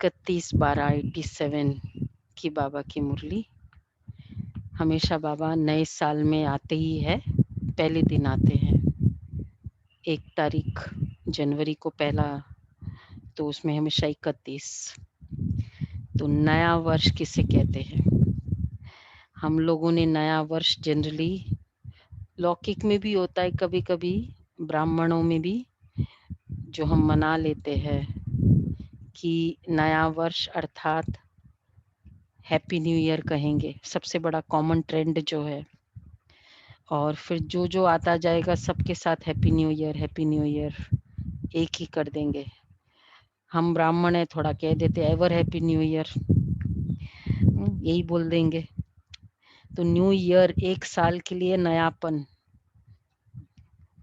31/12/87 की बाबा की मुरली। हमेशा बाबा नए साल में आते ही है, पहले दिन आते हैं। 1 तारीख जनवरी को पहला, तो उसमें हमेशा 31। तो नया वर्ष किसे कहते हैं? हम लोगों ने नया वर्ष जनरली लौकिक में भी होता है, कभी कभी ब्राह्मणों में भी, जो हम मना लेते हैं कि नया वर्ष अर्थात हैप्पी न्यू ईयर कहेंगे, सबसे बड़ा कॉमन ट्रेंड जो है। और फिर जो जो आता जाएगा सबके साथ हैप्पी न्यू ईयर एक ही कर देंगे। हम ब्राह्मण है, थोड़ा कह देते एवर हैप्पी न्यू ईयर, यही बोल देंगे। तो न्यू ईयर, एक साल के लिए नयापन,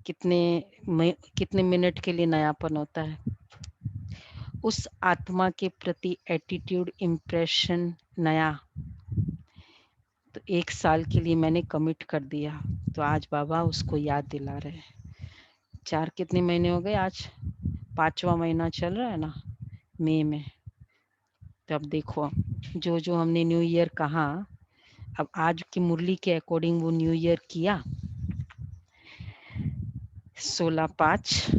कितने मिनट के लिए नयापन होता है। उस आत्मा के प्रति एटीट्यूड, इम्प्रेशन नया। तो 1 साल के लिए मैंने कमिट कर दिया, तो आज बाबा उसको याद दिला रहे हैं। 4 कितने महीने हो गए, आज 5वां महीना चल रहा है ना, मई में। तो अब देखो, जो जो हमने न्यू ईयर कहा, अब आज की मुरली के अकॉर्डिंग वो न्यू ईयर किया 16/5,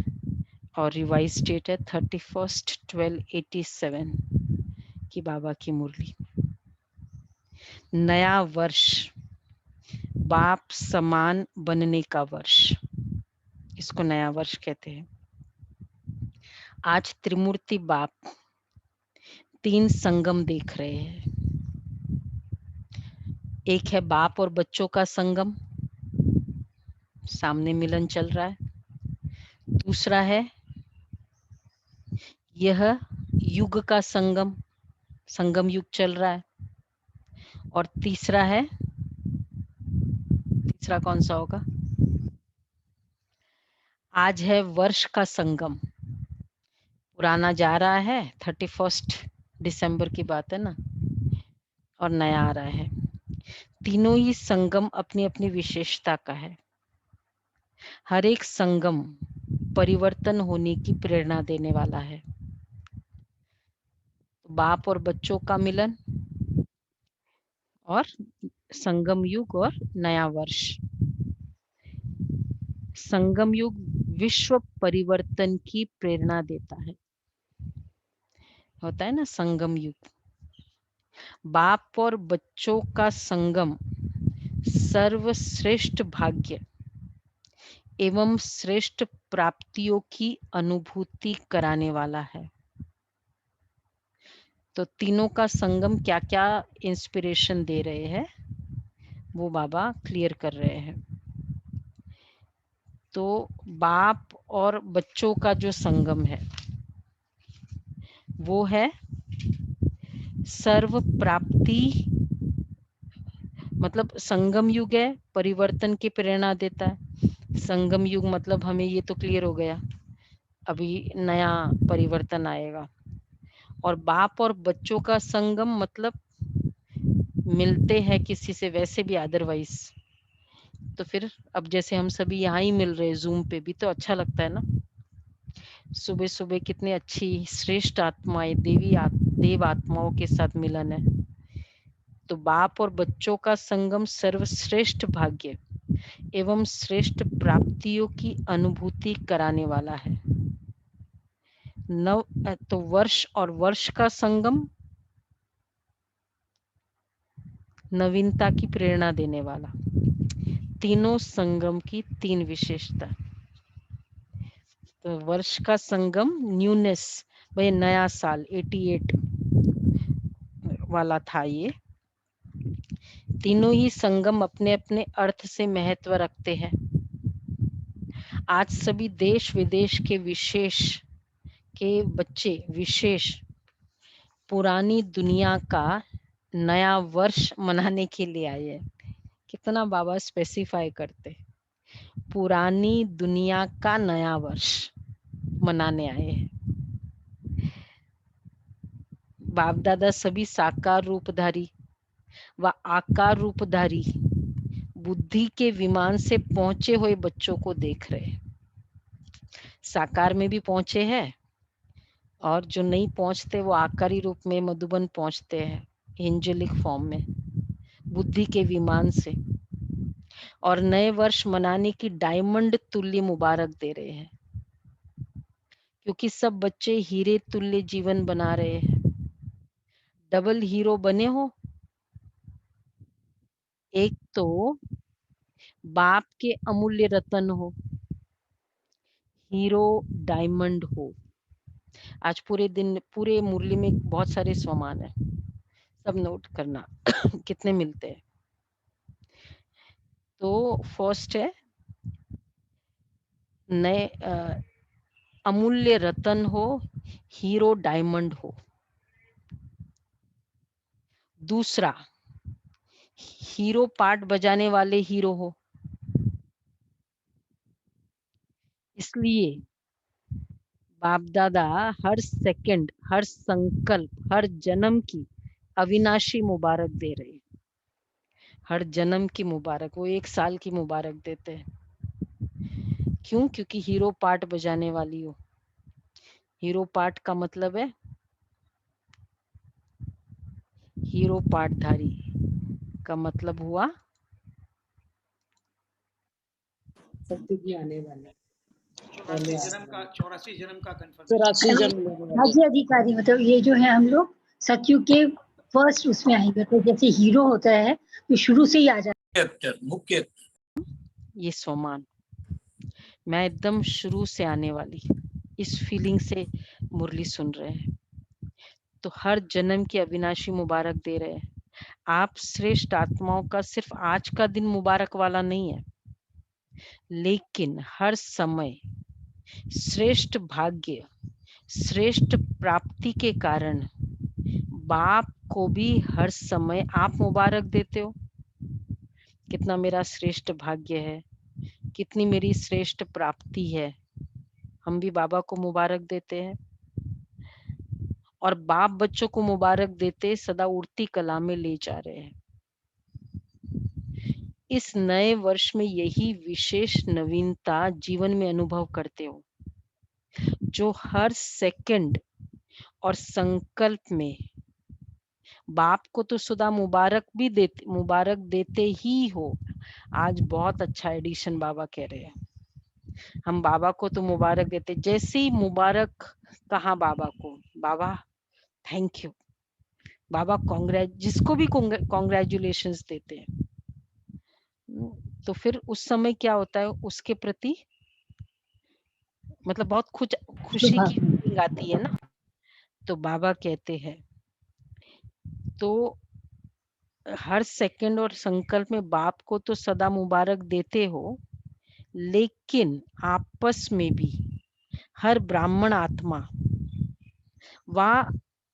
और रिवाइज डेट है 31/12/87 की बाबा की मुरली। नया वर्ष, बाप समान बनने का वर्ष, इसको नया वर्ष कहते हैं। आज त्रिमूर्ति बाप 3 संगम देख रहे हैं। एक है बाप और बच्चों का संगम, सामने मिलन चल रहा है। दूसरा है यह युग का संगम, संगम युग चल रहा है। और तीसरा कौन सा होगा? आज है वर्ष का संगम, पुराना जा रहा है, 31 दिसंबर की बात है ना, और नया आ रहा है। तीनों ही संगम अपनी अपनी विशेषता का है। हर एक संगम परिवर्तन होने की प्रेरणा देने वाला है। बाप और बच्चों का मिलन, और संगम युग और नया वर्ष। संगम युग विश्व परिवर्तन की प्रेरणा देता है, होता है ना संगम युग। बाप और बच्चों का संगम सर्वश्रेष्ठ भाग्य एवं श्रेष्ठ प्राप्तियों की अनुभूति कराने वाला है। तो तीनों का संगम क्या क्या इंस्पिरेशन दे रहे हैं, वो बाबा क्लियर कर रहे हैं। तो बाप और बच्चों का जो संगम है, वो है सर्व प्राप्ति, मतलब संगम युग है, परिवर्तन की प्रेरणा देता है। संगम युग मतलब हमें ये तो क्लियर हो गया, अभी नया परिवर्तन आएगा। और बाप और बच्चों का संगम मतलब मिलते हैं किसी से, वैसे भी अदरवाइज। तो फिर अब जैसे हम सभी यहाँ ही मिल रहे हैं जूम पे भी, तो अच्छा लगता है ना। सुबह सुबह कितनी अच्छी श्रेष्ठ आत्माएं, देव आत्माओं के साथ मिलन है। तो बाप और बच्चों का संगम सर्वश्रेष्ठ भाग्य एवं श्रेष्ठ प्राप्तियों की अनुभूति कराने वाला है। तो वर्ष और वर्ष का संगम नवीनता की प्रेरणा देने वाला। तीनों संगम की 3 विशेषता। तो वर्ष का संगम न्यूनेस, भाई नया साल 88 वाला था ये। तीनों ही संगम अपने अपने अर्थ से महत्व रखते हैं। आज सभी देश विदेश के बच्चे विशेष पुरानी दुनिया का नया वर्ष मनाने के लिए आए हैं। कितना बाबा स्पेसिफाई करते, पुरानी दुनिया का नया वर्ष मनाने आए हैं। बाप दादा सभी साकार रूपधारी व आकार रूपधारी बुद्धि के विमान से पहुंचे हुए बच्चों को देख रहे हैं। साकार में भी पहुंचे हैं और जो नहीं पहुंचते वो आकारी रूप में मधुबन पहुंचते हैं, एंजेलिक फॉर्म में, बुद्धि के विमान से, और नए वर्ष मनाने की डायमंड तुल्य मुबारक दे रहे हैं, क्योंकि सब बच्चे हीरे तुल्य जीवन बना रहे हैं। डबल हीरो बने हो, एक तो बाप के अमूल्य रतन हो, हीरो डायमंड हो। आज पूरे दिन पूरे मुरली में बहुत सारे स्वमान है, सब नोट करना कितने मिलते हैं। तो फर्स्ट है नए अमूल्य रतन हो, हीरो डायमंड हो। दूसरा, हीरो पार्ट बजाने वाले हीरो हो, इसलिए बाप दादा हर सेकंड, हर संकल्प, हर जन्म की अविनाशी मुबारक दे रहे हैं। हर जन्म की मुबारक, वो 1 साल की मुबारक देते हैं। क्यों? क्योंकि हीरो पार्ट बजाने वाली हो। हीरो पार्ट का मतलब है हीरो पार्टधारी का मतलब हुआ सत्युगी आने वाला, 84 जन्म का कंफर्मेशन। 84 जन्म राज्य अधिकारी, मतलब ये जो है हम लोग सत्युग के फर्स्ट उसमें आएंगे, तो जैसे हीरो होता है तो शुरू से ही आ जाता है मुख्य। ये स्वमान। मैं एकदम शुरू से आने वाली, इस फीलिंग से मुरली सुन रहे हैं, तो हर जन्म की अविनाशी मुबारक दे रहे हैं। आप श्रेष्ठ आत्माओं का सिर्फ आज का दिन मुबारक वाला नहीं है, लेकिन हर समय श्रेष्ठ भाग्य, श्रेष्ठ प्राप्ति के कारण बाप को भी हर समय आप मुबारक देते हो। कितना मेरा श्रेष्ठ भाग्य है, कितनी मेरी श्रेष्ठ प्राप्ति है, हम भी बाबा को मुबारक देते हैं। और बाप बच्चों को मुबारक देते सदा उड़ती कला में ले जा रहे हैं। इस नए वर्ष में यही विशेष नवीनता जीवन में अनुभव करते हो, जो हर सेकंड और संकल्प में बाप को तो सदा मुबारक देते ही हो। आज बहुत अच्छा एडिशन बाबा कह रहे हैं, हम बाबा को तो मुबारक देते, जैसे ही मुबारक कहा बाबा को, बाबा थैंक यू, बाबा जिसको भी कॉन्ग्रेचुलेशंस देते हैं, तो फिर उस समय क्या होता है, उसके प्रति मतलब बहुत खुशी की फीलिंग आती है ना। तो बाबा कहते हैं, तो हर सेकंड और संकल्प में बाप को तो सदा मुबारक देते हो, लेकिन आपस में भी हर ब्राह्मण आत्मा व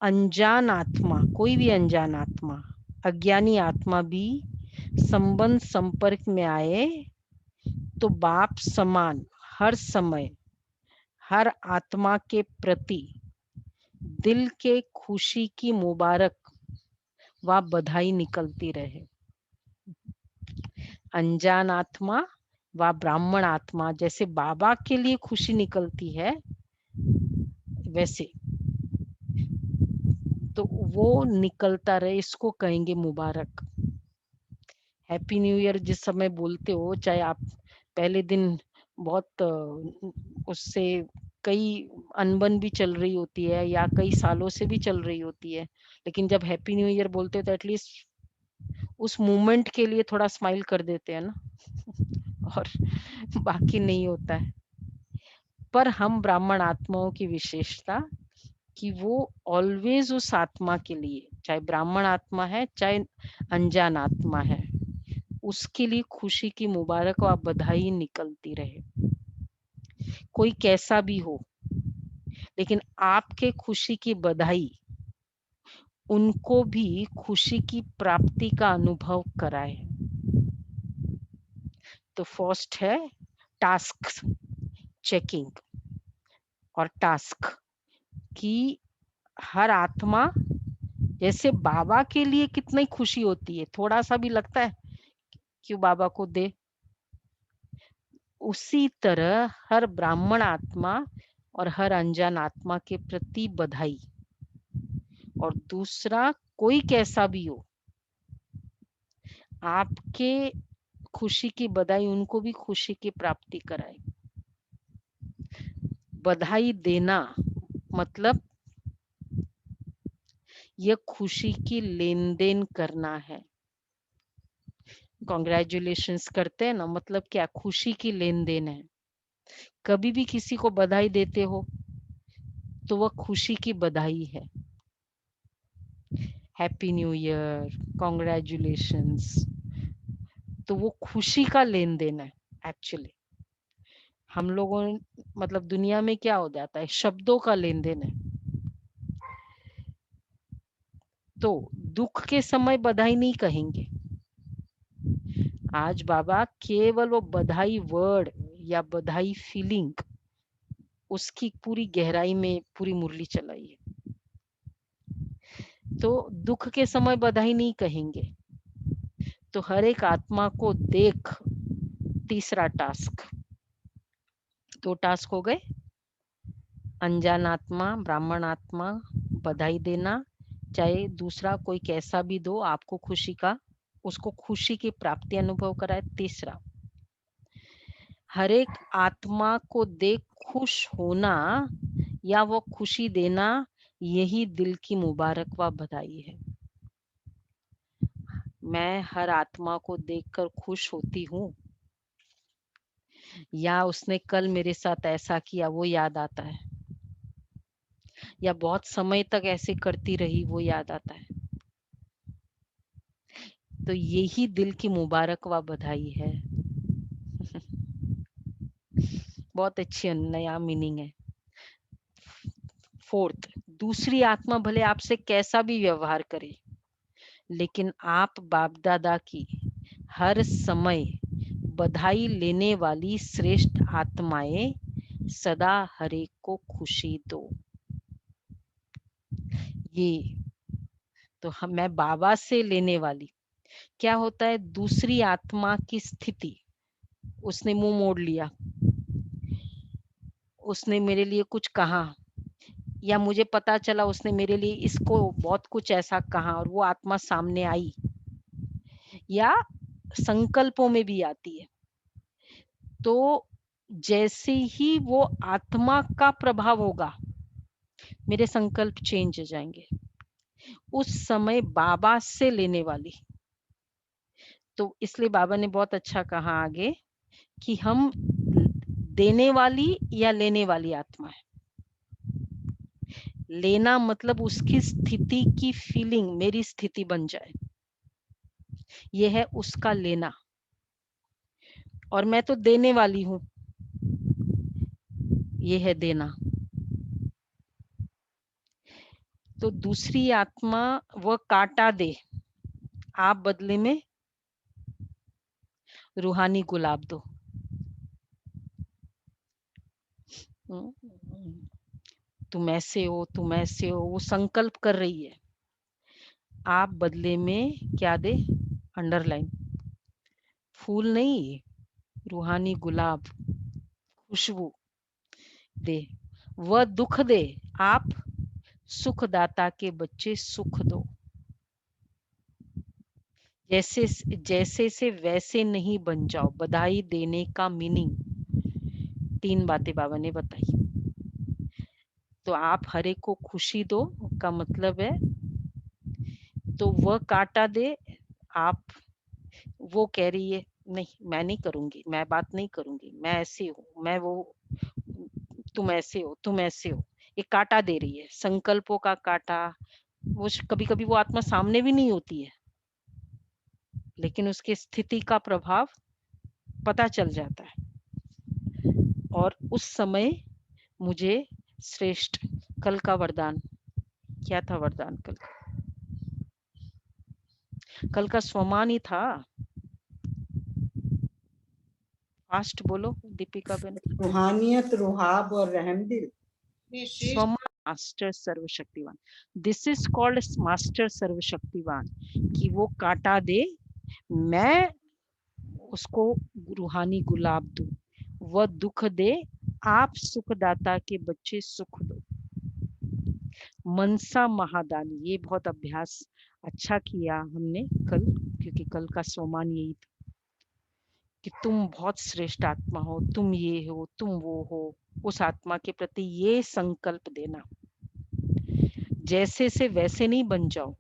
अनजान आत्मा, कोई भी अनजान आत्मा, अज्ञानी आत्मा भी संबंध संपर्क में आए तो बाप समान हर समय हर आत्मा के प्रति दिल के खुशी की मुबारक व बधाई निकलती रहे। अनजान आत्मा व ब्राह्मण आत्मा जैसे बाबा के लिए खुशी निकलती है, वैसे तो वो निकलता रहे, इसको कहेंगे मुबारक। हैप्पी न्यू ईयर जिस समय बोलते हो, चाहे आप पहले दिन बहुत उससे कई अनबन भी चल रही होती है या कई सालों से भी चल रही होती है, लेकिन जब हैप्पी न्यू ईयर बोलते हो तो एटलीस्ट उस मोमेंट के लिए थोड़ा स्माइल कर देते हैं ना और बाकी नहीं होता है। पर हम ब्राह्मण आत्माओं की विशेषता कि वो ऑलवेज उस आत्मा के लिए, चाहे ब्राह्मण आत्मा है चाहे अनजान आत्मा है, उसके लिए खुशी की मुबारक और बधाई निकलती रहे। कोई कैसा भी हो, लेकिन आपके खुशी की बधाई उनको भी खुशी की प्राप्ति का अनुभव कराए। तो फर्स्ट है टास्क चेकिंग और टास्क कि हर आत्मा जैसे बाबा के लिए कितनी खुशी होती है, थोड़ा सा भी लगता है क्यों बाबा को दे, उसी तरह हर ब्राह्मण आत्मा और हर अनजान आत्मा के प्रति बधाई। और दूसरा, कोई कैसा भी हो, आपके खुशी की बधाई उनको भी खुशी की प्राप्ति कराए। बधाई देना मतलब यह खुशी की लेन देन करना है। कॉन्ग्रेचुलेशंस करते हैं ना, मतलब क्या, खुशी की लेन देन है। कभी भी किसी को बधाई देते हो तो वह खुशी की बधाई है। हैप्पी न्यू ईयर, कॉन्ग्रेचुलेशंस, तो वो खुशी का लेन देन है। एक्चुअली हम लोगों, मतलब दुनिया में क्या हो जाता है, शब्दों का लेन देन है। तो दुख के समय बधाई नहीं कहेंगे। आज बाबा केवल वो बधाई वर्ड या बधाई फीलिंग, उसकी पूरी गहराई में पूरी मुरली चलाई है। तो दुख के समय बधाई नहीं कहेंगे। तो हर एक आत्मा को देख, तीसरा टास्क, 2 टास्क हो गए। अनजान आत्मा, ब्राह्मण आत्मा, बधाई देना, चाहे दूसरा कोई कैसा भी दो, आपको खुशी का, उसको खुशी की प्राप्ति अनुभव कराए। तीसरा, हर एक आत्मा को देख खुश होना या वो खुशी देना, यही दिल की मुबारक व बधाई है। मैं हर आत्मा को देखकर खुश होती हूँ, या उसने कल मेरे साथ ऐसा किया वो याद आता है, या बहुत समय तक ऐसे करती रही वो याद आता है। तो यही दिल की मुबारक व बधाई है। बहुत अच्छी नया मीनिंग है। फोर्थ, दूसरी आत्मा भले आपसे कैसा भी व्यवहार करे, लेकिन आप बाप दादा की हर समय बधाई लेने वाली श्रेष्ठ आत्माएं, सदा हर एक को खुशी दो। ये तो मैं बाबा से लेने वाली, क्या होता है, दूसरी आत्मा की स्थिति, उसने मुंह मोड़ लिया, उसने मेरे लिए कुछ कहा, या मुझे पता चला उसने मेरे लिए इसको बहुत कुछ ऐसा कहा और वो आत्मा सामने आई, या संकल्पों में भी आती है। तो जैसे ही वो आत्मा का प्रभाव होगा, मेरे संकल्प चेंज हो जाएंगे। उस समय बाबा से लेने वाली, तो इसलिए बाबा ने बहुत अच्छा कहा आगे कि हम देने वाली या लेने वाली आत्मा है। लेना मतलब उसकी स्थिति की फीलिंग मेरी स्थिति बन जाए, ये है उसका लेना। और मैं तो देने वाली हूं, ये है देना। तो दूसरी आत्मा वह काटा दे, आप बदले में रूहानी गुलाब दो। तुम ऐसे हो, तुम ऐसे हो, वो संकल्प कर रही है। आप बदले में क्या दे, अंडरलाइन, फूल नहीं, रूहानी गुलाब, खुशबू दे। वह दुख दे, आप सुखदाता के बच्चे सुख दो। जैसे जैसे से वैसे नहीं बन जाओ। बधाई देने का मीनिंग 3 बातें बाबा ने बताई। तो आप हर एक को खुशी दो का मतलब है, तो वह काटा दे, आप, वो कह रही है नहीं मैं नहीं करूंगी, मैं बात नहीं करूंगी, मैं ऐसी हूँ, मैं वो, तुम ऐसे हो, तुम ऐसे हो, ये काटा दे रही है, संकल्पों का काटा। वो कभी कभी वो आत्मा सामने भी नहीं होती है, लेकिन उसकी स्थिति का प्रभाव पता चल जाता है। और उस समय मुझे श्रेष्ठ, कल का वरदान क्या था, वरदान कल का स्वमान ही था। फास्ट बोलो दीपिका बेन। रूहानियत, रुहाब और रहमदिल। स्वमान, मास्टर सर्वशक्तिवान, दिस इज कॉल्ड मास्टर सर्वशक्तिवान, कि वो काटा दे, मैं उसको रूहानी गुलाब दूं। वह दुख दे, आप सुखदाता के बच्चे सुख दो। मनसा महादानी, ये बहुत अभ्यास अच्छा किया हमने कल, क्योंकि कल का सोमान यही था कि तुम बहुत श्रेष्ठ आत्मा हो, तुम ये हो, तुम वो हो। उस आत्मा के प्रति ये संकल्प देना, जैसे से वैसे नहीं बन जाओ,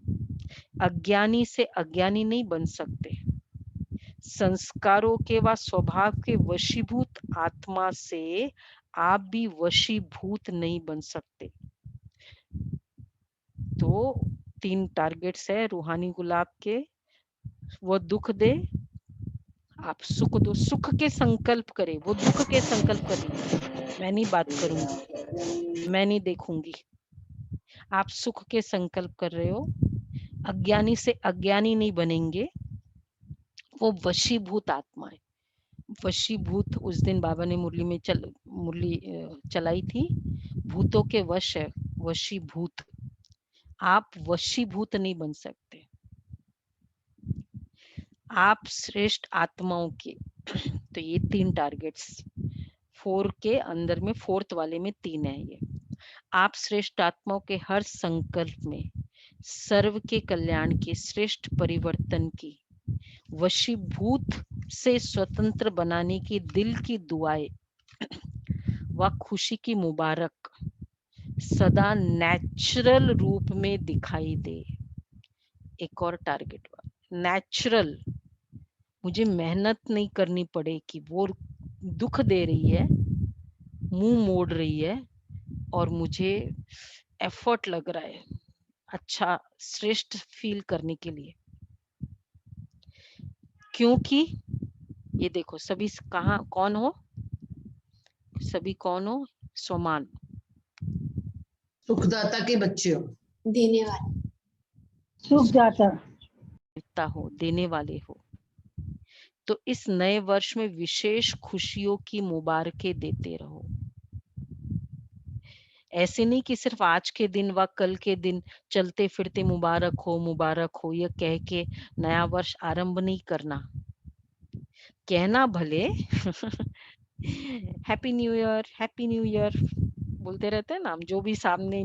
अज्ञानी से अज्ञानी नहीं बन सकते, संस्कारों के व स्वभाव के वशीभूत आत्मा से आप भी वशीभूत नहीं बन सकते। तो 3 टारगेट्स है रूहानी गुलाब के। वो दुख दे, आप सुख दो, सुख के संकल्प करे, वो दुख के संकल्प करे। मैं नहीं बात करूंगी, मैं नहीं देखूंगी, आप सुख के संकल्प कर रहे हो, अज्ञानी से अज्ञानी नहीं बनेंगे। वो वशीभूत आत्मा है। वशीभूत, उस दिन बाबा ने मुरली में मुरली चलाई थी, भूतों के वश है, वशीभूत। आप वशीभूत नहीं बन सकते, आप श्रेष्ठ आत्माओं के। तो ये 3 टारगेट्स 4 के अंदर में, 4th वाले में 3 है ये। आप श्रेष्ठ आत्माओं के हर संकल्प में सर्व के कल्याण की, श्रेष्ठ परिवर्तन की, वशीभूत से स्वतंत्र बनाने की दिल की दुआएं व खुशी की मुबारक सदा नेचुरल रूप में दिखाई दे। एक और टारगेट, नेचुरल, मुझे मेहनत नहीं करनी पड़े कि वो दुख दे रही है, मुंह मोड़ रही है और मुझे एफर्ट लग रहा है अच्छा श्रेष्ठ फील करने के लिए। क्योंकि ये देखो सभी कहाँ कौन हो, सभी कौन हो, सोमान, सुखदाता के बच्चे हो, देने वाले, सुखदाता हो, देने वाले हो। तो इस नए वर्ष में विशेष खुशियों की मुबारकें देते रहो। ऐसे नहीं कि सिर्फ आज के दिन व कल के दिन चलते फिरते मुबारक हो ये कह के नया वर्ष आरंभ नहीं करना। कहना भले हैप्पी न्यू ईयर बोलते रहते हैं ना हम, जो भी सामने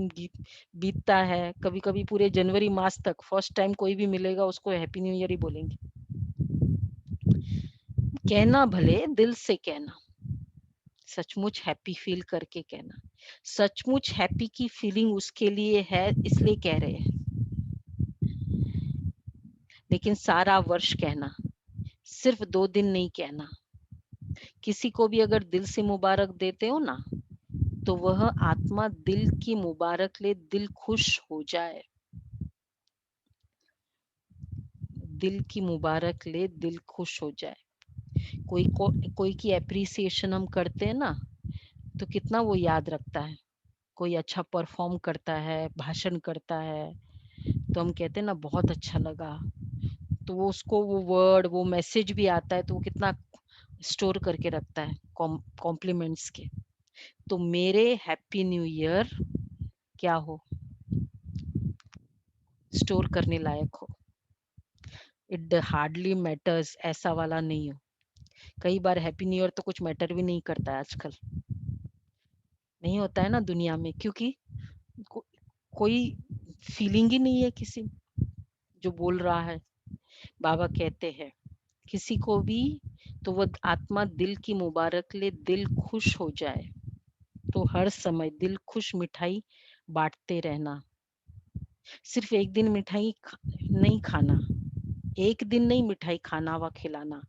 बीतता है, कभी कभी पूरे जनवरी मास तक फर्स्ट टाइम कोई भी मिलेगा उसको हैप्पी न्यू ईयर ही बोलेंगे। कहना भले, दिल से कहना, सचमुच हैप्पी फील करके कहना। सचमुच हैप्पी की फीलिंग उसके लिए है इसलिए कह रहे हैं, लेकिन सारा वर्ष कहना, सिर्फ 2 दिन नहीं कहना। किसी को भी अगर दिल से मुबारक देते हो ना, तो वह आत्मा दिल की मुबारक ले दिल खुश हो जाए। दिल की मुबारक ले दिल खुश हो जाए। कोई की एप्रिसिएशन हम करते हैं ना, तो कितना वो याद रखता है। कोई अच्छा परफॉर्म करता है, भाषण करता है, तो हम कहते हैं ना बहुत अच्छा लगा, तो वो उसको वो वर्ड वो मैसेज भी आता है तो वो कितना स्टोर करके रखता है कॉम्प्लीमेंट्स के। तो मेरे हैप्पी न्यू ईयर क्या हो, स्टोर करने लायक हो। इट हार्डली मैटर्स, ऐसा वाला नहीं हो। कई बार हैप्पी न्यू ईयर तो कुछ मैटर भी नहीं करता है आजकल, नहीं होता है ना दुनिया में, क्योंकि कोई फीलिंग ही नहीं है किसी जो बोल रहा है। बाबा कहते हैं किसी को भी तो वो आत्मा दिल की मुबारक ले दिल खुश हो जाए, तो हर समय दिल खुश मिठाई बांटते रहना। सिर्फ एक दिन मिठाई नहीं खाना, एक दिन नहीं मिठाई खाना व खिलाना,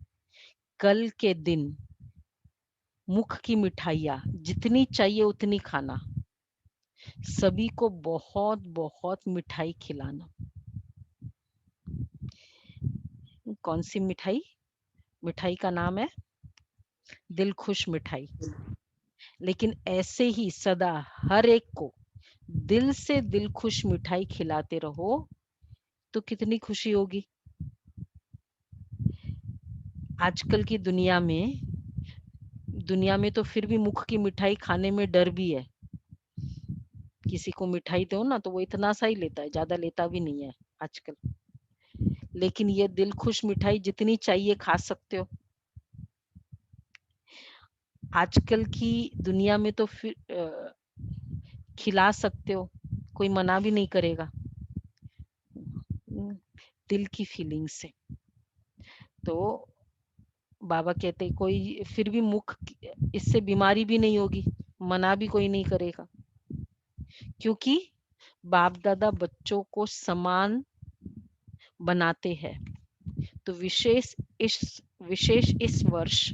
कल के दिन मुख की मिठाइयाँ जितनी चाहिए उतनी खाना, सभी को बहुत बहुत मिठाई खिलाना। कौन सी मिठाई? मिठाई का नाम है दिल खुश मिठाई। लेकिन ऐसे ही सदा हर एक को दिल से दिल खुश मिठाई खिलाते रहो तो कितनी खुशी होगी। आजकल की दुनिया में तो फिर भी मुख की मिठाई खाने में डर भी है। किसी को मिठाई दो ना तो वो इतना सा ही लेता है, ज्यादा लेता भी नहीं है आजकल। लेकिन ये दिल खुश मिठाई जितनी चाहिए खा सकते हो। आजकल की दुनिया में तो फिर खिला सकते हो, कोई मना भी नहीं करेगा, दिल की फीलिंग से। तो बाबा कहते कोई फिर भी मुख, इससे बीमारी भी नहीं होगी, मना भी कोई नहीं करेगा, क्योंकि बाप दादा बच्चों को समान बनाते हैं। तो विशेष इस वर्ष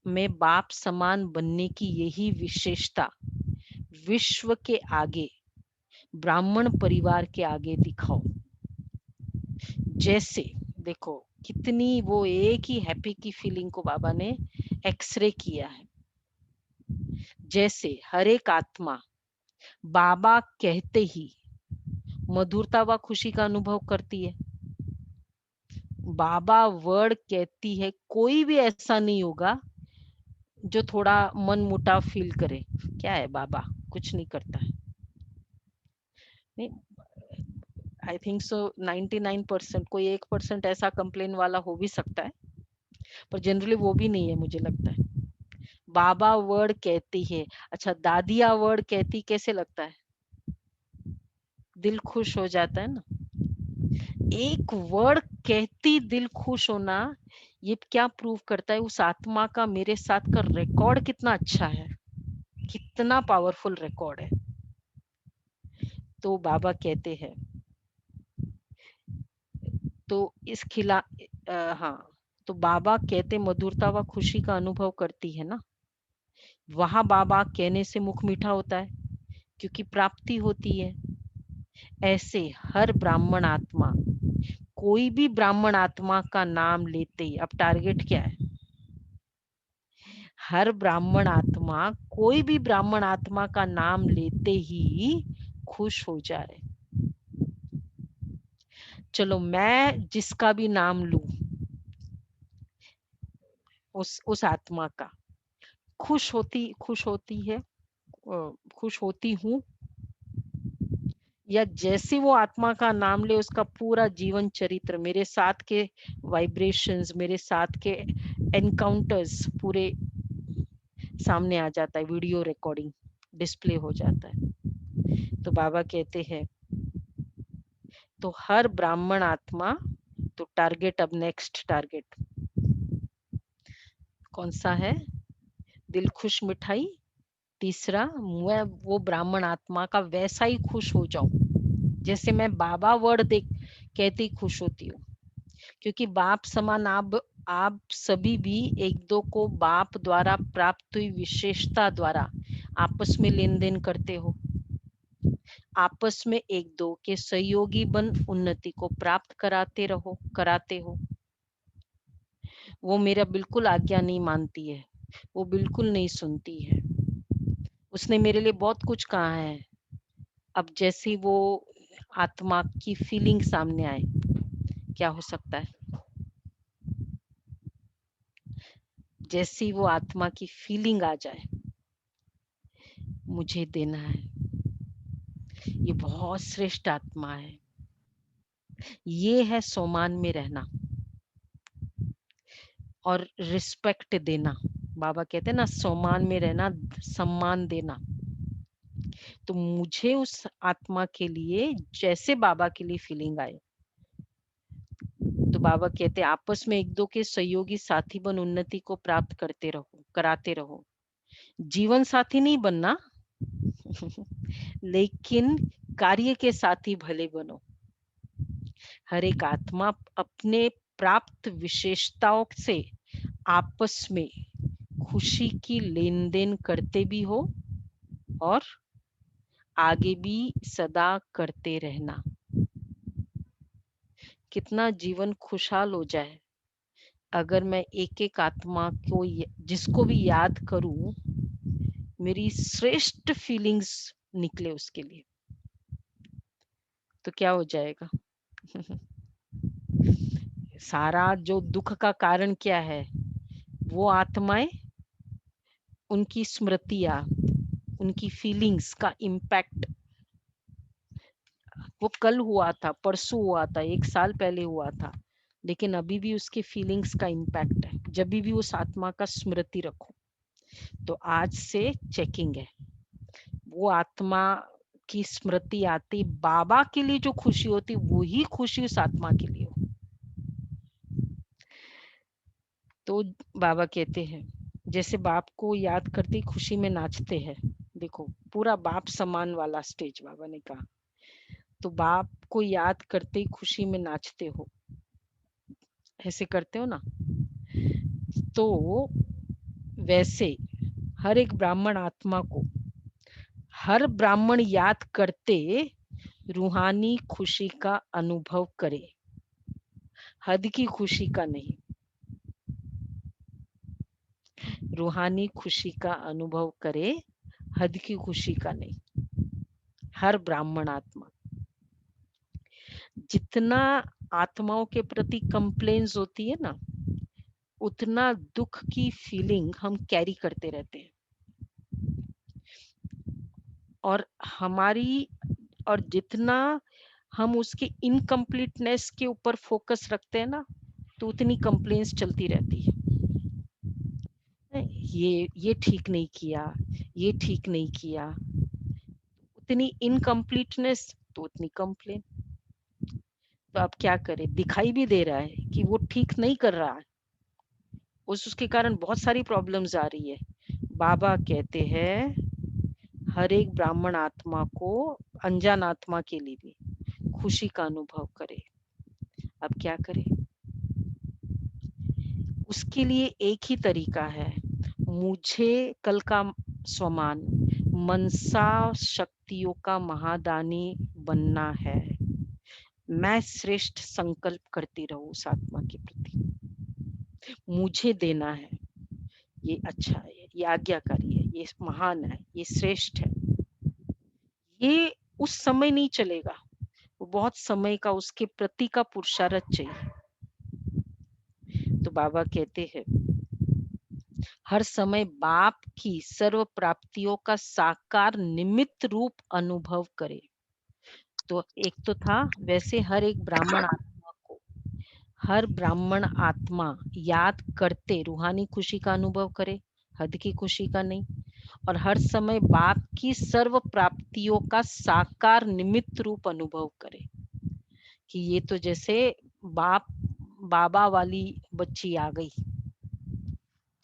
में बाप समान बनने की यही विशेषता विश्व के आगे, ब्राह्मण परिवार के आगे दिखाओ। जैसे देखो कितनी वो एक ही हैप्पी की फीलिंग को बाबा ने एक्सरे किया है। जैसे हर एक आत्मा बाबा कहते ही मधुरता व खुशी का अनुभव करती है। बाबा वर्ड कहती है, कोई भी ऐसा नहीं होगा जो थोड़ा मन मुटाव फील करे। क्या है, बाबा कुछ नहीं करता है। नहीं, आई थिंक सो 99%, कोई 1% ऐसा कंप्लेन वाला हो भी सकता है, पर जनरली वो भी नहीं है मुझे लगता है। बाबा वर्ड कहती है, अच्छा दादिया वर्ड कहती, कैसे लगता है, दिल खुश हो जाता है ना। एक वर्ड कहती दिल खुश होना, ये क्या प्रूव करता है, उस आत्मा का मेरे साथ का रिकॉर्ड कितना अच्छा है, कितना पावरफुल रिकॉर्ड है। तो बाबा कहते हैं, तो इस खिला हाँ, तो बाबा कहते मधुरता व खुशी का अनुभव करती है ना, वहां बाबा कहने से मुख मीठा होता है, क्योंकि प्राप्ति होती है। ऐसे हर ब्राह्मण आत्मा, कोई भी ब्राह्मण आत्मा का नाम लेते ही, अब टारगेट क्या है, हर ब्राह्मण आत्मा, कोई भी ब्राह्मण आत्मा का नाम लेते ही खुश हो जाए। चलो मैं जिसका भी नाम लूं, उस आत्मा का खुश होती है, खुश होती हूँ, या जैसे वो आत्मा का नाम ले उसका पूरा जीवन चरित्र, मेरे साथ के वाइब्रेशंस, मेरे साथ के एनकाउंटर्स पूरे सामने आ जाता है, वीडियो रिकॉर्डिंग डिस्प्ले हो जाता है। तो बाबा कहते हैं, तो हर ब्राह्मण आत्मा, तो टारगेट, अब नेक्स्ट टारगेट कौन सा है, दिल खुश मिठाई। तीसरा, मैं वो ब्राह्मण आत्मा का वैसा ही खुश हो जाऊं जैसे मैं बाबा वर्ड देख कहती खुश होती हूँ, क्योंकि बाप समान आप सभी भी एक दो को बाप द्वारा प्राप्त हुई विशेषता द्वारा आपस में लेन देन करते हो, आपस में एक दो के सहयोगी बन उन्नति को प्राप्त कराते हो। वो मेरा बिल्कुल आज्ञा नहीं मानती है, वो बिल्कुल नहीं सुनती है, उसने मेरे लिए बहुत कुछ कहा है। अब जैसी वो आत्मा की फीलिंग सामने आए, क्या हो सकता है, जैसी वो आत्मा की फीलिंग आ जाए, मुझे देना है, ये बहुत श्रेष्ठ आत्मा है, ये है सोमान में रहना और रिस्पेक्ट देना। बाबा कहते हैं ना, सोमान में रहना, सम्मान देना। तो मुझे उस आत्मा के लिए जैसे बाबा के लिए फीलिंग आए, तो बाबा कहते हैं आपस में एक दो के सहयोगी साथी बन उन्नति को प्राप्त कराते रहो। जीवन साथी नहीं बनना लेकिन कार्य के साथी भले बनो। हर एक आत्मा अपने प्राप्त विशेषताओं से आपस में खुशी की लेन देन करते भी हो और आगे भी सदा करते रहना। कितना जीवन खुशहाल हो जाए अगर मैं एक एक आत्मा को जिसको भी याद करूं, मेरी श्रेष्ठ फीलिंग्स निकले उसके लिए, तो क्या हो जाएगा सारा जो दुख का कारण क्या है, वो आत्माएं, उनकी स्मृतियां, उनकी फीलिंग्स का इम्पैक्ट, वो कल हुआ था, परसों हुआ था, 1 साल पहले हुआ था, लेकिन अभी भी उसके फीलिंग्स का इम्पैक्ट है। जब भी उस आत्मा का स्मृति रखो, तो आज से चेकिंग है। वो आत्मा की स्मृति आती, बाबा के लिए जो खुशी होती वो ही खुशी उस आत्मा के लिए हो। तो बाबा कहते हैं जैसे बाप को याद करते ही खुशी में नाचते हैं, देखो पूरा बाप समान वाला स्टेज बाबा ने कहा। तो बाप को याद करते ही खुशी में नाचते हो, ऐसे करते हो ना। तो वैसे हर एक ब्राह्मण आत्मा को हर ब्राह्मण याद करते रूहानी खुशी का अनुभव करे, हद की खुशी का नहीं। रूहानी खुशी का अनुभव करे, हद की खुशी का नहीं। हर ब्राह्मण आत्मा, जितना आत्माओं के प्रति कंप्लेन्स होती है ना, उतना दुख की फीलिंग हम कैरी करते रहते हैं। और हमारी, और जितना हम उसके इनकम्प्लीटनेस के ऊपर फोकस रखते हैं ना, तो उतनी कंप्लेन्स चलती रहती है। ये ठीक नहीं किया, ये ठीक नहीं किया, उतनी इनकम्प्लीटनेस तो उतनी कंप्लेन। तो अब क्या करें, दिखाई भी दे रहा है कि वो ठीक नहीं कर रहा है, उसके कारण बहुत सारी प्रॉब्लम्स आ रही है। बाबा कहते हैं हर एक ब्राह्मण आत्मा को, अनजान आत्मा के लिए भी खुशी का अनुभव करे। अब क्या करें, उसके लिए एक ही तरीका है, मुझे कल का स्वमान मनसा शक्तियों का महादानी बनना है। मैं श्रेष्ठ संकल्प करती रहूं उस आत्मा के प्रति, मुझे देना है, ये अच्छा है, ये आज्ञाकारी है, ये महान है, ये श्रेष्ठ है। ये उस समय नहीं चलेगा, वो बहुत समय का उसके प्रति का पुरुषार्थ चाहिए। तो बाबा कहते हैं हर समय बाप की सर्व प्राप्तियों का साकार निमित्त रूप अनुभव करे। तो एक तो था वैसे हर एक ब्राह्मण आत्मा को, हर ब्राह्मण आत्मा याद करते रूहानी खुशी का अनुभव करे, हद की खुशी का नहीं। और हर समय बाप की सर्व प्राप्तियों का साकार निमित्त रूप अनुभव करे कि ये तो जैसे बाबा वाली बच्ची आ गई,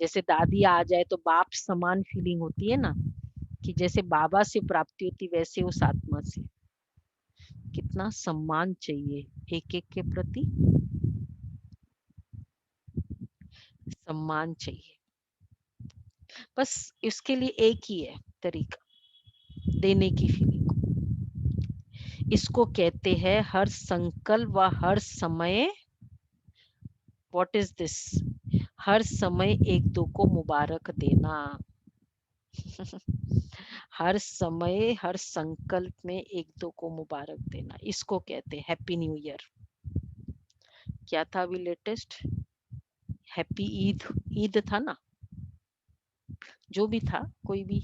जैसे दादी आ जाए तो बाप समान फीलिंग होती है ना, कि जैसे बाबा से प्राप्ति होती वैसे उस आत्मा से। कितना सम्मान चाहिए एक एक के प्रति, सम्मान चाहिए। बस इसके लिए एक ही है तरीका, देने की फीलिंग को। इसको कहते हैं हर संकल्प व हर समय, व्हाट इज दिस, हर समय एक दो को मुबारक देना। हर समय हर संकल्प में एक दो को मुबारक देना, इसको कहते हैं हैप्पी न्यू ईयर। क्या था अभी लेटेस्ट, हैप्पी ईद, ईद था ना, जो भी था, कोई भी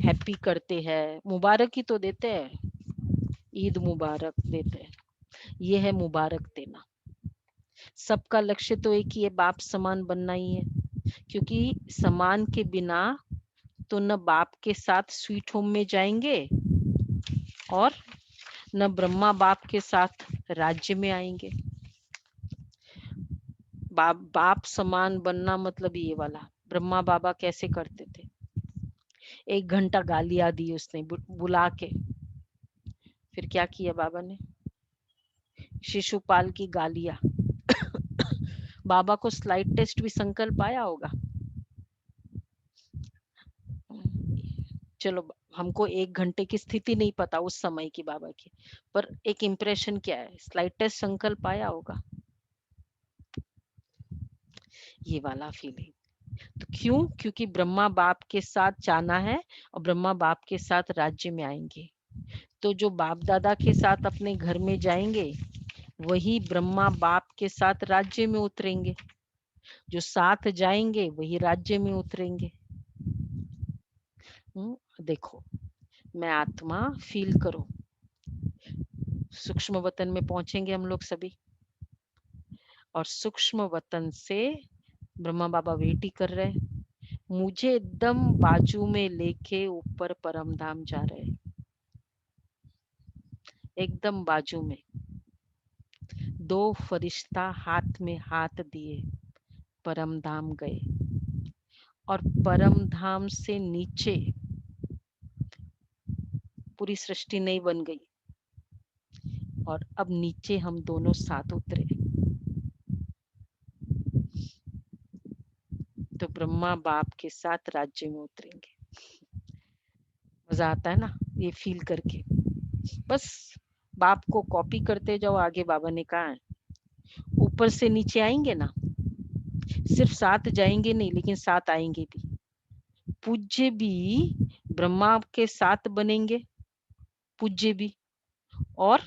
हैप्पी करते हैं, मुबारक ही तो देते हैं, ईद मुबारक देते हैं। ये है मुबारक देना। सबका लक्ष्य तो एक ही है, बाप समान बनना ही है, क्योंकि समान के बिना तो न बाप के साथ स्वीट होम में जाएंगे और न ब्रह्मा बाप के साथ राज्य में आएंगे। बाप समान बनना मतलब ये वाला, ब्रह्मा बाबा कैसे करते थे, 1 घंटा गालियां दी उसने बुला के। फिर क्या किया बाबा ने, शिशुपाल की गालियां। बाबा को स्लाइड टेस्ट भी संकल्प आया होगा। चलो हमको 1 घंटे की स्थिति नहीं पता उस समय की बाबा की, पर एक इम्प्रेशन क्या है, स्लाइड टेस्ट संकल्प आया होगा, ये वाला फीलिंग। तो क्यों, क्योंकि ब्रह्मा बाप के साथ जाना है और ब्रह्मा बाप के साथ राज्य में आएंगे। तो जो बाप दादा के साथ अपने घर में जाएंगे वही ब्रह्मा बाप के साथ राज्य में उतरेंगे, जो साथ जाएंगे वही राज्य में उतरेंगे। देखो, मैं आत्मा फील करो, सूक्ष्म वतन में पहुंचेंगे हम लोग सभी, और सूक्ष्म वतन से ब्रह्मा बाबा वेट ही कर रहे हैं, मुझे एकदम बाजू में लेके ऊपर परम धाम जा रहे, एकदम बाजू में। दो फरिश्ता हाथ में हाथ दिए परम धाम गए, और परम धाम से नीचे पूरी सृष्टि नहीं बन गई, और अब नीचे हम दोनों साथ उतरे। तो ब्रह्मा बाप के साथ राज्य में उतरेंगे। मजा आता है ना ये फील करके। बस बाप को कॉपी करते जाओ आगे। बाबा ने कहा है ऊपर से नीचे आएंगे ना, सिर्फ साथ जाएंगे नहीं लेकिन साथ आएंगे भी। पूज्य भी ब्रह्मा के साथ बनेंगे, पूज्य भी, और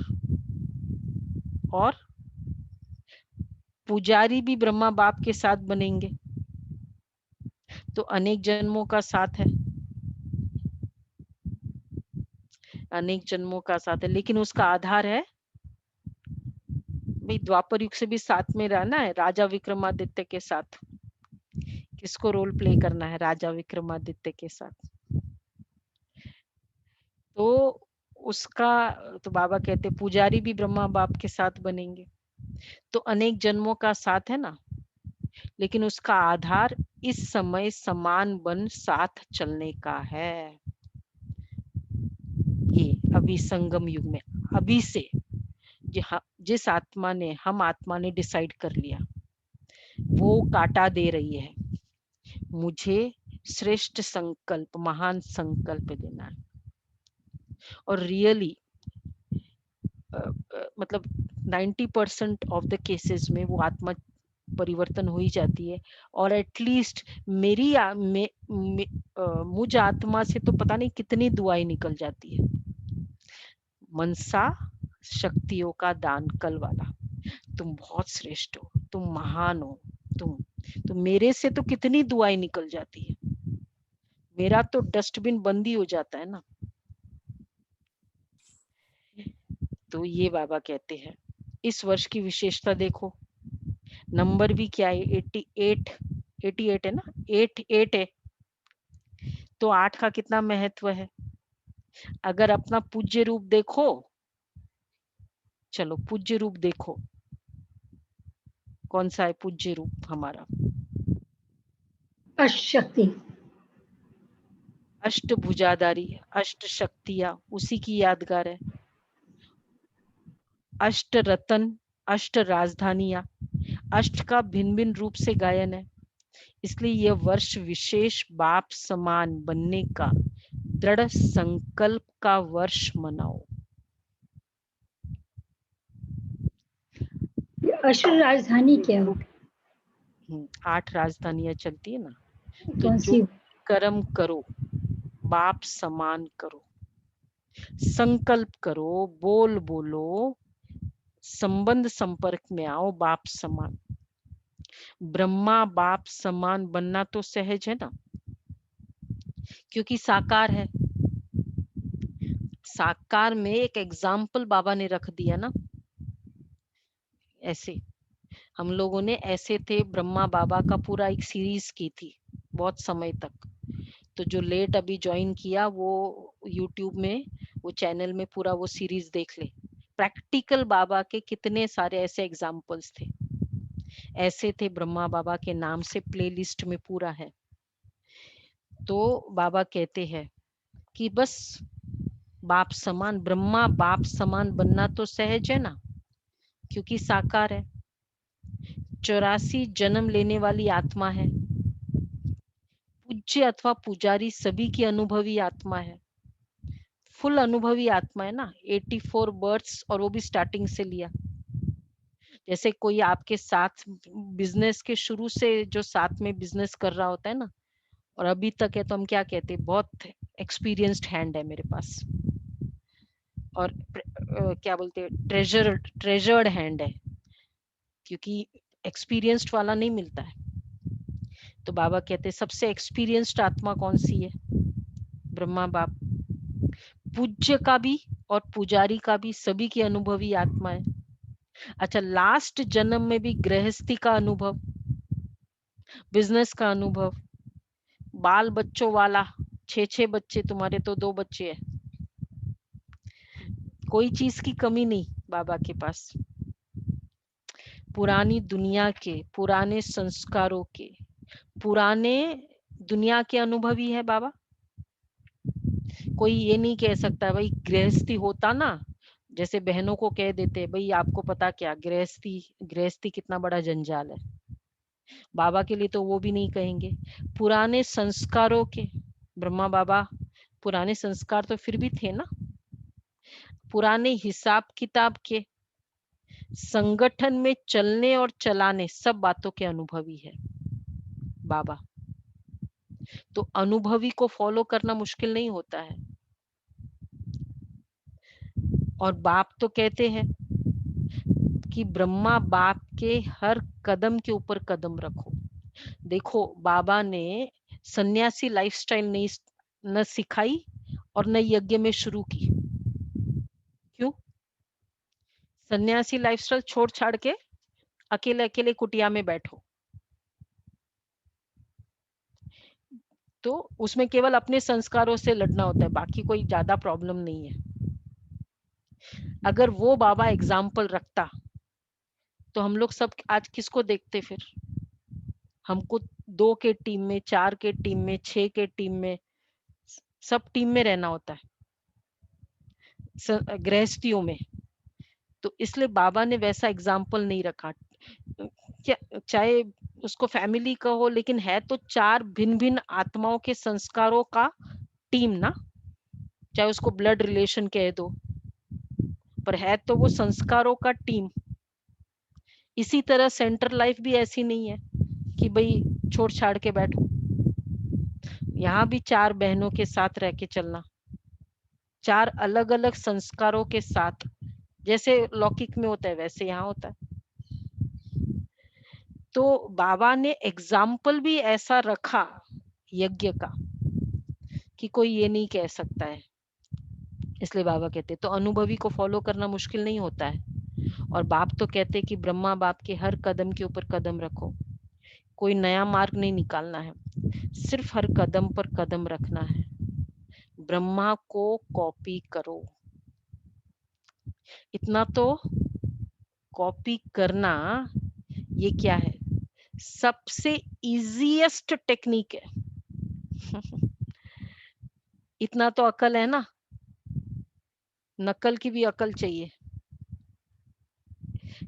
पुजारी भी ब्रह्मा बाप के साथ बनेंगे। तो अनेक जन्मों का साथ है, अनेक जन्मों का साथ है, लेकिन उसका आधार है भाई द्वापर युग से भी साथ में रहना है राजा विक्रमादित्य के साथ। किसको रोल प्ले करना है? राजा विक्रमादित्य के साथ। तो उसका तो बाबा कहते पुजारी भी ब्रह्मा बाप के साथ बनेंगे। तो अनेक जन्मों का साथ है ना, लेकिन उसका आधार इस समय समान बन साथ चलने का है। ये अभी संगम युग में अभी से जिस आत्मा ने, हम आत्मा ने डिसाइड कर लिया, वो काटा दे रही है मुझे श्रेष्ठ संकल्प, महान संकल्प देना है। और रियली मतलब 90% ऑफ द केसेस में वो आत्मा परिवर्तन हो ही जाती है। और एटलीस्ट मेरी मुझ आत्मा से तो पता नहीं कितनी दुआएं निकल जाती है। मनसा शक्तियों का दान कल वाला, तुम बहुत श्रेष्ठ हो, तुम महान हो, तुम मेरे से तो कितनी दुआएं निकल जाती है। मेरा तो डस्टबिन बंद ही हो जाता है ना। तो ये बाबा कहते हैं इस वर्ष की विशेषता देखो, नंबर भी क्या है 88 है ना, 88 है। तो 8 का कितना महत्व है? अगर अपना पूज्य रूप देखो, चलो पूज्य रूप देखो, कौन सा है पूज्य रूप हमारा? अष्टशक्ति। अष्टभुजाधारी, अष्ट शक्तियां उसी की यादगार है। अष्ट रतन, अष्ट राजधानियां, अष्ट का भिन्न भिन्न रूप से गायन है। इसलिए यह वर्ष विशेष बाप समान बनने का दृढ़ संकल्प का वर्ष मनाओ। अष्ट राजधानी क्या हो? 8 राजधानियां चलती है ना। तो कौन जो सी? कर्म करो बाप समान करो, संकल्प करो, बोलो, संबंध संपर्क में आओ बाप समान। ब्रह्मा बाप समान बनना तो सहज है ना, क्योंकि साकार है। साकार में एक एग्जाम्पल बाबा ने रख दिया ना। ऐसे हम लोगों ने ऐसे थे ब्रह्मा बाबा का पूरा एक सीरीज की थी बहुत समय तक। तो जो लेट अभी ज्वाइन किया वो यूट्यूब में वो चैनल में पूरा वो सीरीज देख ले। प्रैक्टिकल बाबा के कितने सारे ऐसे एग्जाम्पल्स थे। ऐसे थे ब्रह्मा बाबा के नाम से प्लेलिस्ट में पूरा है। तो बाबा कहते हैं कि बस बाप समान, ब्रह्मा बाप समान बनना तो सहज है ना, क्योंकि साकार है। 84 जन्म लेने वाली आत्मा है। पूज्य अथवा पुजारी सभी की अनुभवी आत्मा है, फुल अनुभवी आत्मा है ना। 84 बर्थ्स, और वो भी स्टार्टिंग से लिया। जैसे कोई आपके साथ बिजनेस के शुरू से जो साथ में बिजनेस कर रहा होता है ना, और अभी तक है, तो हम क्या कहते हैं बहुत एक्सपीरियंस्ड हैंड है मेरे पास, और क्या बोलते हैं ट्रेजर्ड हैंड है, क्योंकि एक्सपीरियंस्ड वाला नहीं मिलता है। तो बाबा कहते हैं सबसे एक्सपीरियंस्ड आत्मा कौन सी है? ब्रह्मा बाप। पूज्य का भी और पुजारी का भी, सभी की अनुभवी आत्मा है। अच्छा, लास्ट जन्म में भी गृहस्थी का अनुभव, बिजनेस का अनुभव, बाल बच्चों वाला, 6 बच्चे, तुम्हारे तो 2 बच्चे हैं, कोई चीज की कमी नहीं बाबा के पास। पुरानी दुनिया के, पुराने संस्कारों के, पुराने दुनिया के अनुभवी है बाबा। कोई ये नहीं कह सकता भाई गृहस्थी होता ना, जैसे बहनों को कह देते भाई आपको पता क्या गृहस्थी, गृहस्थी कितना बड़ा जंजाल है। बाबा के लिए तो वो भी नहीं कहेंगे। पुराने संस्कारों के, ब्रह्मा बाबा पुराने संस्कार तो फिर भी थे ना, पुराने हिसाब किताब के, संगठन में चलने और चलाने सब बातों के अनुभवी है बाबा। तो अनुभवी को फॉलो करना मुश्किल नहीं होता है। और बाप तो कहते हैं कि ब्रह्मा बाप के हर कदम के ऊपर कदम रखो। देखो बाबा ने सन्यासी लाइफस्टाइल नहीं न सिखाई और न यज्ञ में शुरू की। क्यों? सन्यासी लाइफस्टाइल छोड़ छाड़ के अकेले अकेले कुटिया में बैठो, तो उसमें केवल अपने संस्कारों से लड़ना होता है, बाकी कोई ज्यादा प्रॉब्लम नहीं है। अगर वो बाबा एग्जाम्पल रखता तो हम लोग सब आज किसको देखते फिर? हमको 2 के टीम में, 4 के टीम में, 6 के टीम में, सब टीम में रहना होता है गृहस्थियों में। तो इसलिए बाबा ने वैसा एग्जाम्पल नहीं रखा। क्या चाहे उसको फैमिली का हो, लेकिन है तो 4 भिन्न भिन्न आत्माओं के संस्कारों का टीम ना, चाहे उसको ब्लड रिलेशन कह दो, पर है तो वो संस्कारों का टीम। इसी तरह सेंटर लाइफ भी ऐसी नहीं है कि भाई छोड़ छाड़ के बैठो, यहाँ भी 4 बहनों के साथ रह के चलना, 4 अलग अलग संस्कारों के साथ, जैसे लौकिक में होता है वैसे यहाँ होता है। तो बाबा ने एग्जाम्पल भी ऐसा रखा यज्ञ का कि कोई ये नहीं कह सकता है। इसलिए बाबा कहते तो अनुभवी को फॉलो करना मुश्किल नहीं होता है। और बाप तो कहते कि ब्रह्मा बाप के हर कदम के ऊपर कदम रखो, कोई नया मार्ग नहीं निकालना है, सिर्फ हर कदम पर कदम रखना है। ब्रह्मा को कॉपी करो, इतना तो कॉपी करना ये क्या है, सबसे इजीएस्ट टेक्निक है। इतना तो अकल है ना, नकल की भी अकल चाहिए।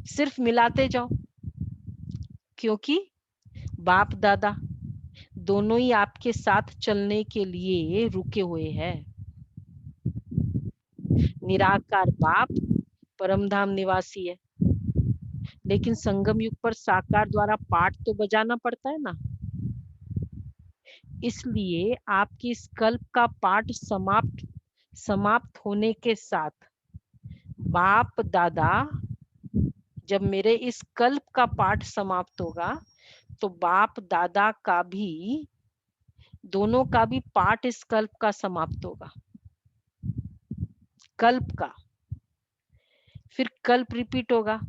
सिर्फ मिलाते जाओ, क्योंकि बाप दादा दोनों ही आपके साथ चलने के लिए रुके हुए हैं। निराकार बाप परमधाम निवासी है, लेकिन संगम युग पर साकार द्वारा पाठ तो बजाना पड़ता है ना। इसलिए आपकी इस कल्प का पाठ समाप्त होने के साथ बाप दादा, जब मेरे इस कल्प का पाठ समाप्त होगा तो बाप दादा का भी, दोनों का भी पाठ इस कल्प का समाप्त होगा, कल्प का। फिर कल्प रिपीट होगा।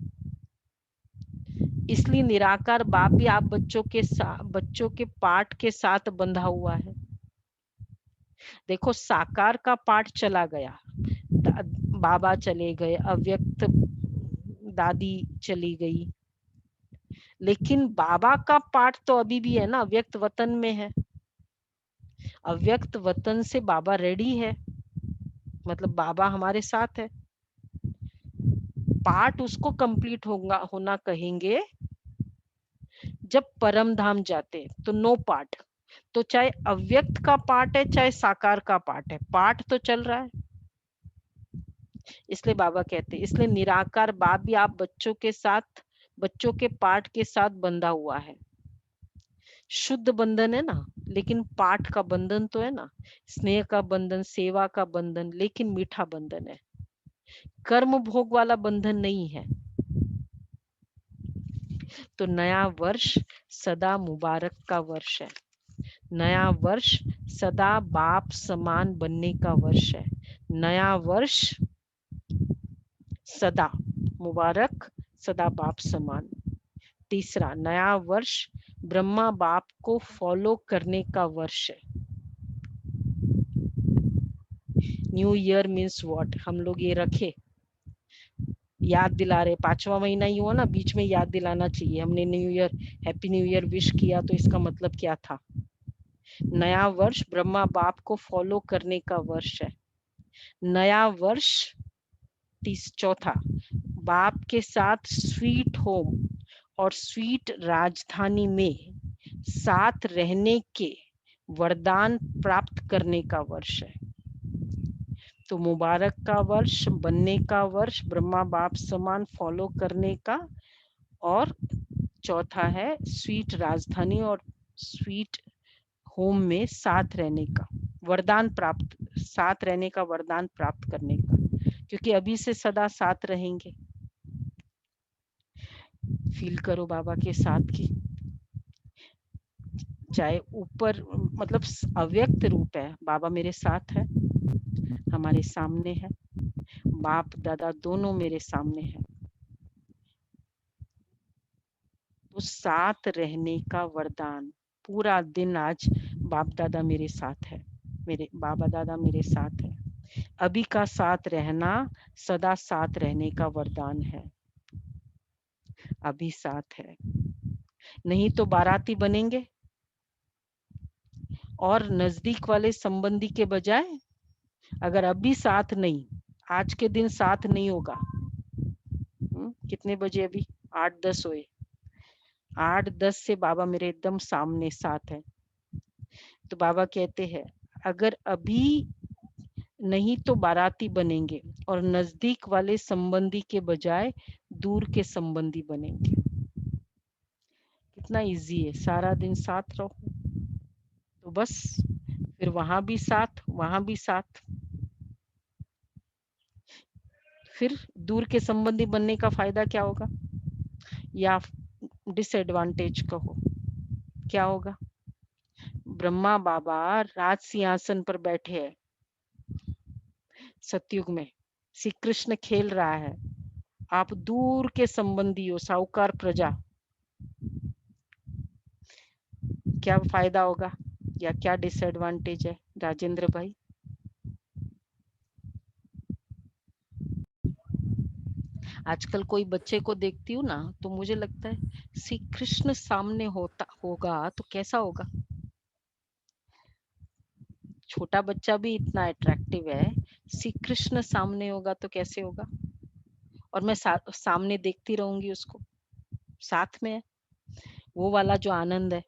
इसलिए निराकार बाप भी आप बच्चों के पाठ के साथ बंधा हुआ है। देखो साकार का पाठ चला गया, बाबा चले गए, अव्यक्त दादी चली गई, लेकिन बाबा का पाठ तो अभी भी है ना, अव्यक्त वतन में है। अव्यक्त वतन से बाबा रेडी है, मतलब बाबा हमारे साथ है। पाठ उसको कंप्लीट होना कहेंगे जब परम धाम जाते, तो नो पाठ। तो चाहे अव्यक्त का पाठ है चाहे साकार का पाठ है, पाठ तो चल रहा है। इसलिए बाबा कहते, इसलिए निराकार बाप भी आप बच्चों के साथ, बच्चों के पाठ के साथ बंधा हुआ है। शुद्ध बंधन है ना, लेकिन पाठ का बंधन तो है ना, स्नेह का बंधन, सेवा का बंधन, लेकिन मीठा बंधन है, कर्म भोग वाला बंधन नहीं है। तो नया वर्ष सदा मुबारक का वर्ष है, नया वर्ष सदा बाप समान बनने का वर्ष है। नया वर्ष सदा मुबारक, सदा बाप समान। तीसरा, नया वर्ष ब्रह्मा बाप को फॉलो करने का वर्ष है। न्यू ईयर मीन्स व्हाट, हम लोग ये रखे, याद दिला रहे, 5वां महीना ही हुआ ना, बीच में याद दिलाना चाहिए। हमने new year, happy new year wish किया, तो इसका मतलब क्या था? नया वर्ष ब्रह्मा बाप को फॉलो करने का वर्ष है। नया वर्ष चौथा, बाप के साथ स्वीट होम और स्वीट राजधानी में साथ रहने के वरदान प्राप्त करने का वर्ष है। तो मुबारक का वर्ष, बनने का वर्ष, ब्रह्मा बाप समान फॉलो करने का, और चौथा है स्वीट राजधानी और स्वीट होम में साथ रहने का वरदान प्राप्त, साथ रहने का वरदान प्राप्त करने का, क्योंकि अभी से सदा साथ रहेंगे। फील करो बाबा के साथ की, चाहे ऊपर मतलब अव्यक्त रूप है, बाबा मेरे साथ है, हमारे सामने है, बाप दादा दोनों मेरे सामने है। तो साथ रहने का वरदान, पूरा दिन आज बाप दादा मेरे साथ है, मेरे बाबा दादा मेरे साथ है। अभी का साथ रहना सदा साथ रहने का वरदान है। अभी साथ है, नहीं तो बाराती बनेंगे और नजदीक वाले संबंधी के बजाय, अगर अभी साथ नहीं, आज के दिन साथ नहीं होगा। कितने बजे अभी? 8-10 हुए। 8-10 से बाबा मेरे एकदम सामने साथ है। तो बाबा कहते हैं अगर अभी नहीं तो बाराती बनेंगे और नजदीक वाले संबंधी के बजाय दूर के संबंधी बनेंगे। कितना इजी है, सारा दिन साथ रहो, तो बस फिर वहां भी साथ, वहां भी साथ। फिर दूर के संबंधी बनने का फायदा क्या होगा, या डिसएडवांटेज कहो, क्या होगा? ब्रह्मा बाबा राज सिंहासन पर बैठे हैं सतयुग में, श्री कृष्ण खेल रहा है, आप दूर के संबंधी हो, साहूकार प्रजा, क्या फायदा होगा या क्या डिसएडवांटेज है राजेंद्र भाई? आजकल कोई बच्चे को देखती हूँ ना, तो मुझे लगता है श्री कृष्ण सामने होता होगा तो कैसा होगा। छोटा बच्चा भी इतना अट्रैक्टिव है, श्री कृष्ण सामने होगा तो कैसे होगा। और मैं सामने देखती रहूंगी उसको, साथ में है, वो वाला जो आनंद है,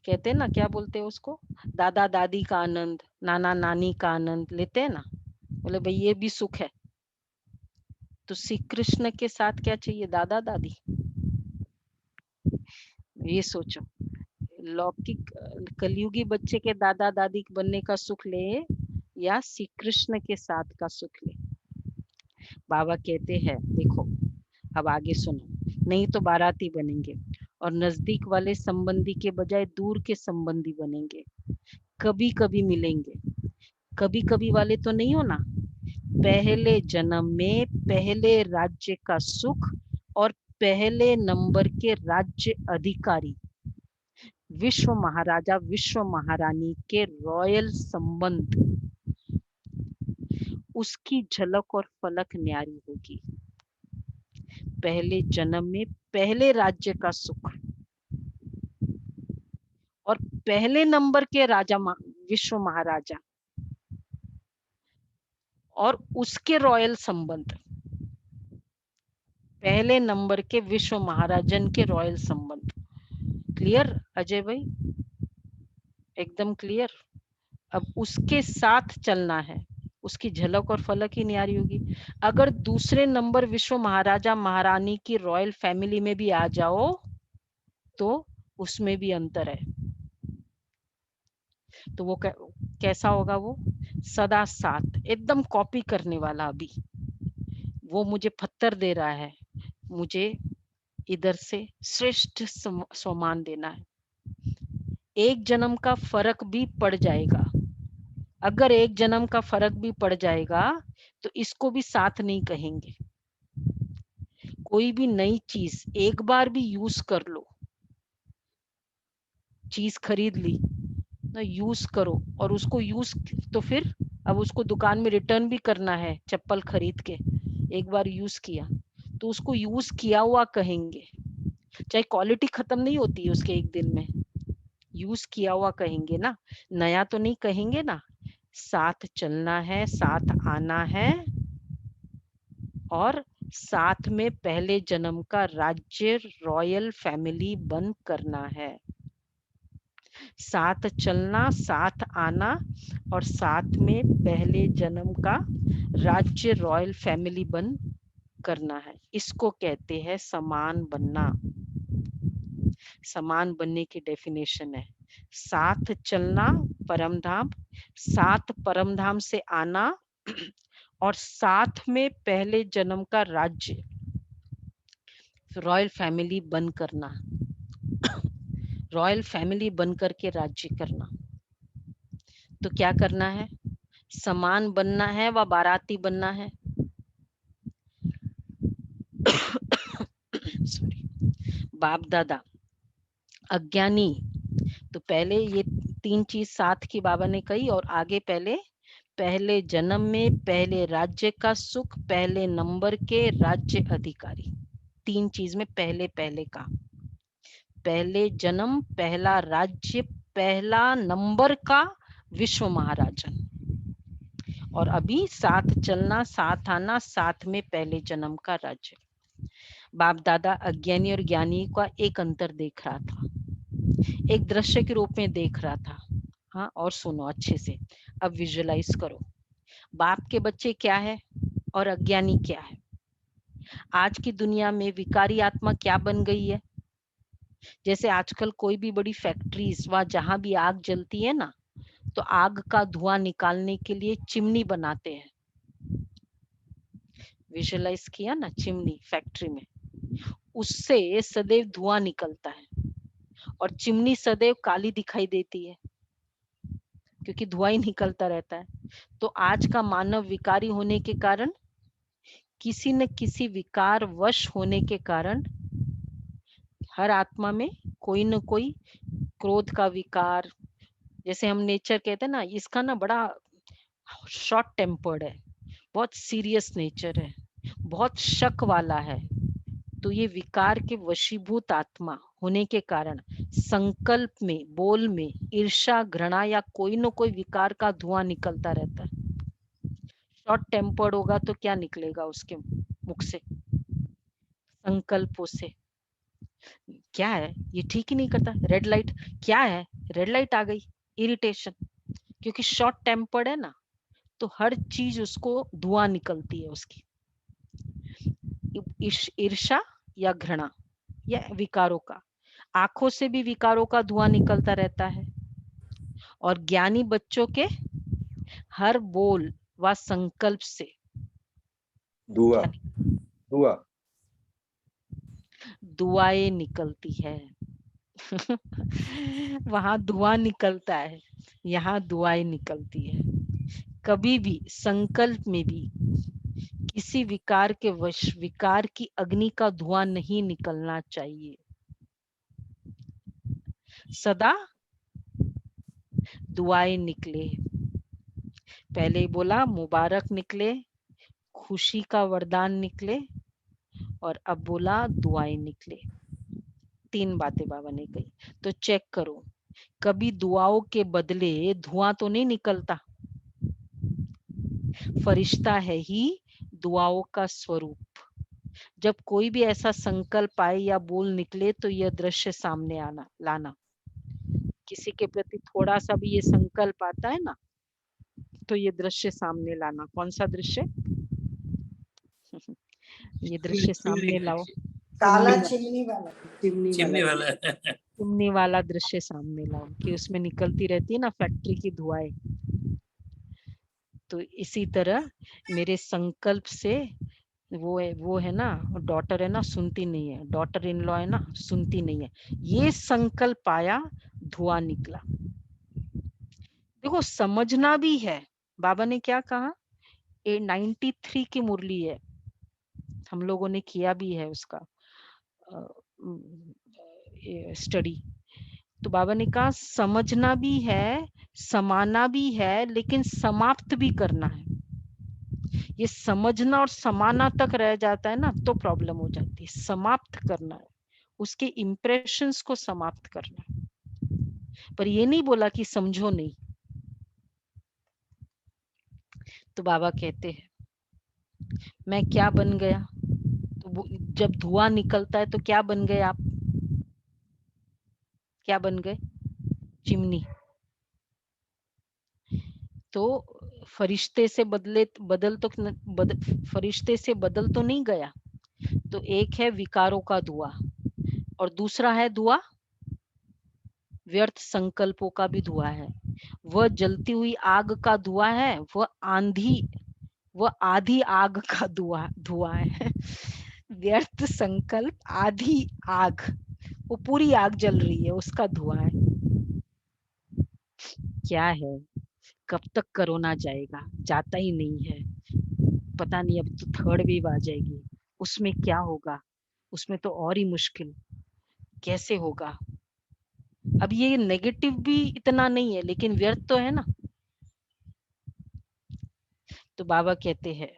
कहते हैं ना, क्या बोलते हैं उसको, दादा दादी का आनंद, नाना नानी का आनंद लेते हैं ना, बोले भाई ये भी सुख है। तो श्री कृष्ण के साथ क्या चाहिए, दादा दादी? ये सोचो, लौकिक कलयुगी बच्चे के दादा दादी बनने का सुख ले या श्री कृष्ण के साथ का सुख ले। बाबा कहते हैं देखो, अब आगे सुनो, नहीं तो बाराती बनेंगे और नजदीक वाले संबंधी के बजाय दूर के संबंधी बनेंगे। कभी कभी मिलेंगे, कभी कभी वाले तो नहीं हो ना। पहले जन्म में पहले राज्य का सुख और पहले नंबर के राज्य अधिकारी विश्व महाराजा विश्व महारानी के रॉयल संबंध, उसकी झलक और फलक न्यारी होगी। पहले जन्म में पहले राज्य का सुख और पहले नंबर के राजा विश्व महाराजा और उसके रॉयल संबंध, पहले नंबर के विश्व महाराजन के रॉयल संबंध। क्लियर अजय भाई? एकदम क्लियर। अब उसके साथ चलना है, उसकी झलक और फलक ही न्यारी होगी। अगर दूसरे नंबर विश्व महाराजा महारानी की रॉयल फैमिली में भी आ जाओ तो उसमें भी अंतर है। तो वो कैसा होगा, वो सदा साथ, एकदम कॉपी करने वाला। अभी वो मुझे पत्थर दे रहा है, मुझे इधर से श्रेष्ठ सम्मान देना है। एक जन्म का फर्क भी पड़ जाएगा, अगर एक जन्म का फर्क भी पड़ जाएगा तो इसको भी साथ नहीं कहेंगे। कोई भी नई चीज एक बार भी यूज कर लो चीज खरीद ली ना, यूज करो, और उसको यूज तो फिर अब उसको दुकान में रिटर्न भी करना है। चप्पल खरीद के एक बार यूज किया तो उसको यूज किया हुआ कहेंगे, चाहे क्वालिटी खत्म नहीं होती है उसके एक दिन में, यूज किया हुआ कहेंगे ना, नया तो नहीं कहेंगे ना। साथ चलना है, साथ आना है, और साथ में पहले जन्म का राज्य रॉयल फैमिली बन करना है। साथ चलना, साथ आना, और साथ में पहले जन्म का राज्य रॉयल फैमिली बन करना है। इसको कहते हैं समान बनना। समान बनने की डेफिनेशन है साथ चलना परम धाम, साथ परम धाम से आना, और साथ में पहले जन्म का राज्य रॉयल फैमिली बन करना, रॉयल फैमिली बन करके राज्य करना। तो क्या करना है? समान बनना है व बाराती बनना है। सॉरी, बाप दादा अज्ञानी, तो पहले ये 3 चीज साथ की बाबा ने कही, और आगे पहले जन्म में पहले राज्य का सुख, पहले नंबर के राज्य अधिकारी। 3 चीज में पहले पहले का, पहले जन्म, पहला राज्य, पहला नंबर का विश्व महाराजन, और अभी साथ चलना, साथ आना, साथ में पहले जन्म का राज्य। बाप दादा अज्ञानी और ज्ञानी का एक अंतर देख रहा था, एक दृश्य के रूप में देख रहा था। हाँ, और सुनो अच्छे से, अब विजुअलाइज करो बाप के बच्चे क्या है और अज्ञानी क्या है। आज की दुनिया में विकारी आत्मा क्या बन गई है? जैसे आजकल कोई भी बड़ी फैक्ट्रीज व जहां भी आग जलती है ना, तो आग का धुआं निकालने के लिए चिमनी बनाते हैं। विजुअलाइज किया ना, चिमनी फैक्ट्री में, उससे सदैव धुआं निकलता है, और चिमनी सदैव काली दिखाई देती है क्योंकि धुआं ही निकलता रहता है। तो आज का मानव विकारी होने के कारण, किसी न किसी विकार वश होने के कारण, हर आत्मा में कोई न कोई क्रोध का विकार, जैसे हम नेचर कहते हैं ना, इसका ना बड़ा शॉर्ट टेम्पर्ड है, बहुत सीरियस नेचर है, बहुत शक वाला है। तो ये विकार के वशीभूत आत्मा होने के कारण संकल्प में, बोल में ईर्ष्या, घृणा या कोई न कोई विकार का धुआं निकलता रहता है। शॉर्ट टेम्पर्ड होगा तो क्या निकलेगा उसके मुख से? संकल्पों से। क्या है ये, ठीक ही नहीं करता। रेड लाइट, क्या है, रेड लाइट आ गई, इरिटेशन, क्योंकि शॉर्ट टेम्पर्ड है ना, तो हर चीज उसको धुआं निकलती है उसकी, ईर्ष्या या घृणा या विकारों का। आंखों से भी विकारों का धुआं निकलता रहता है, और ज्ञानी बच्चों के हर बोल व संकल्प से दुआ दुआ दुआएं निकलती है। वहां धुआं निकलता है, यहाँ दुआएं निकलती है। कभी भी संकल्प में भी किसी विकार के वश विकार की अग्नि का धुआं नहीं निकलना चाहिए। सदा दुआएं निकले। पहले ही बोला, मुबारक निकले, खुशी का वरदान निकले, और अब बोला दुआएं निकले। 3 बातें बाबा ने कही। तो चेक करो, कभी दुआओं के बदले धुआं तो नहीं निकलता। फरिश्ता है ही दुआओं का स्वरूप। जब कोई भी ऐसा संकल्प आए या बोल निकले, तो यह दृश्य सामने लाना। किसी के प्रति थोड़ा सा भी ये संकल्प आता है ना, तो ये दृश्य सामने लाना। कौन सा दृश्य? ये दृश्य सामने लाओ। काला चिमनी वाला। चिमनी वाला दृश्य सामने लाओ, कि उसमें निकलती रहती है ना फैक्ट्री की धुआएं। तो इसी तरह मेरे संकल्प से, वो है ना, डॉटर है ना, सुनती नहीं है, डॉटर इन लॉ है ना, सुनती नहीं है, ये संकल्प आया, धुआं निकला। देखो समझना भी है। बाबा ने क्या कहा, 93 की मुरली है, हम लोगों ने किया भी है उसका स्टडी। तो बाबा ने कहा समझना भी है, समाना भी है, लेकिन समाप्त भी करना है। ये समझना और समाना तक रह जाता है ना तो प्रॉब्लम हो जाती है। समाप्त करना है, उसके इम्प्रेशंस को समाप्त करना है। पर ये नहीं बोला कि समझो नहीं। तो बाबा कहते हैं मैं क्या बन गया? तो जब धुआं निकलता है तो क्या बन गए आप? क्या बन गए? चिमनी। तो फरिश्ते से फरिश्ते से बदल तो नहीं गया। तो एक है विकारों का धुआं और दूसरा है धुआं व्यर्थ संकल्पों का भी धुआं है। वह जलती हुई आग का धुआं है, वह आधी आग का धुआं है। व्यर्थ संकल्प आधी आग, वो पूरी आग जल रही है, उसका धुआं है। क्या है? कब तक कोरोना जाएगा? जाता ही नहीं है। पता नहीं, अब तो थर्ड वेव आ जाएगी, उसमें क्या होगा? उसमें तो और ही मुश्किल। कैसे होगा? अब ये नेगेटिव भी इतना नहीं है, लेकिन व्यर्थ तो है ना। तो बाबा कहते हैं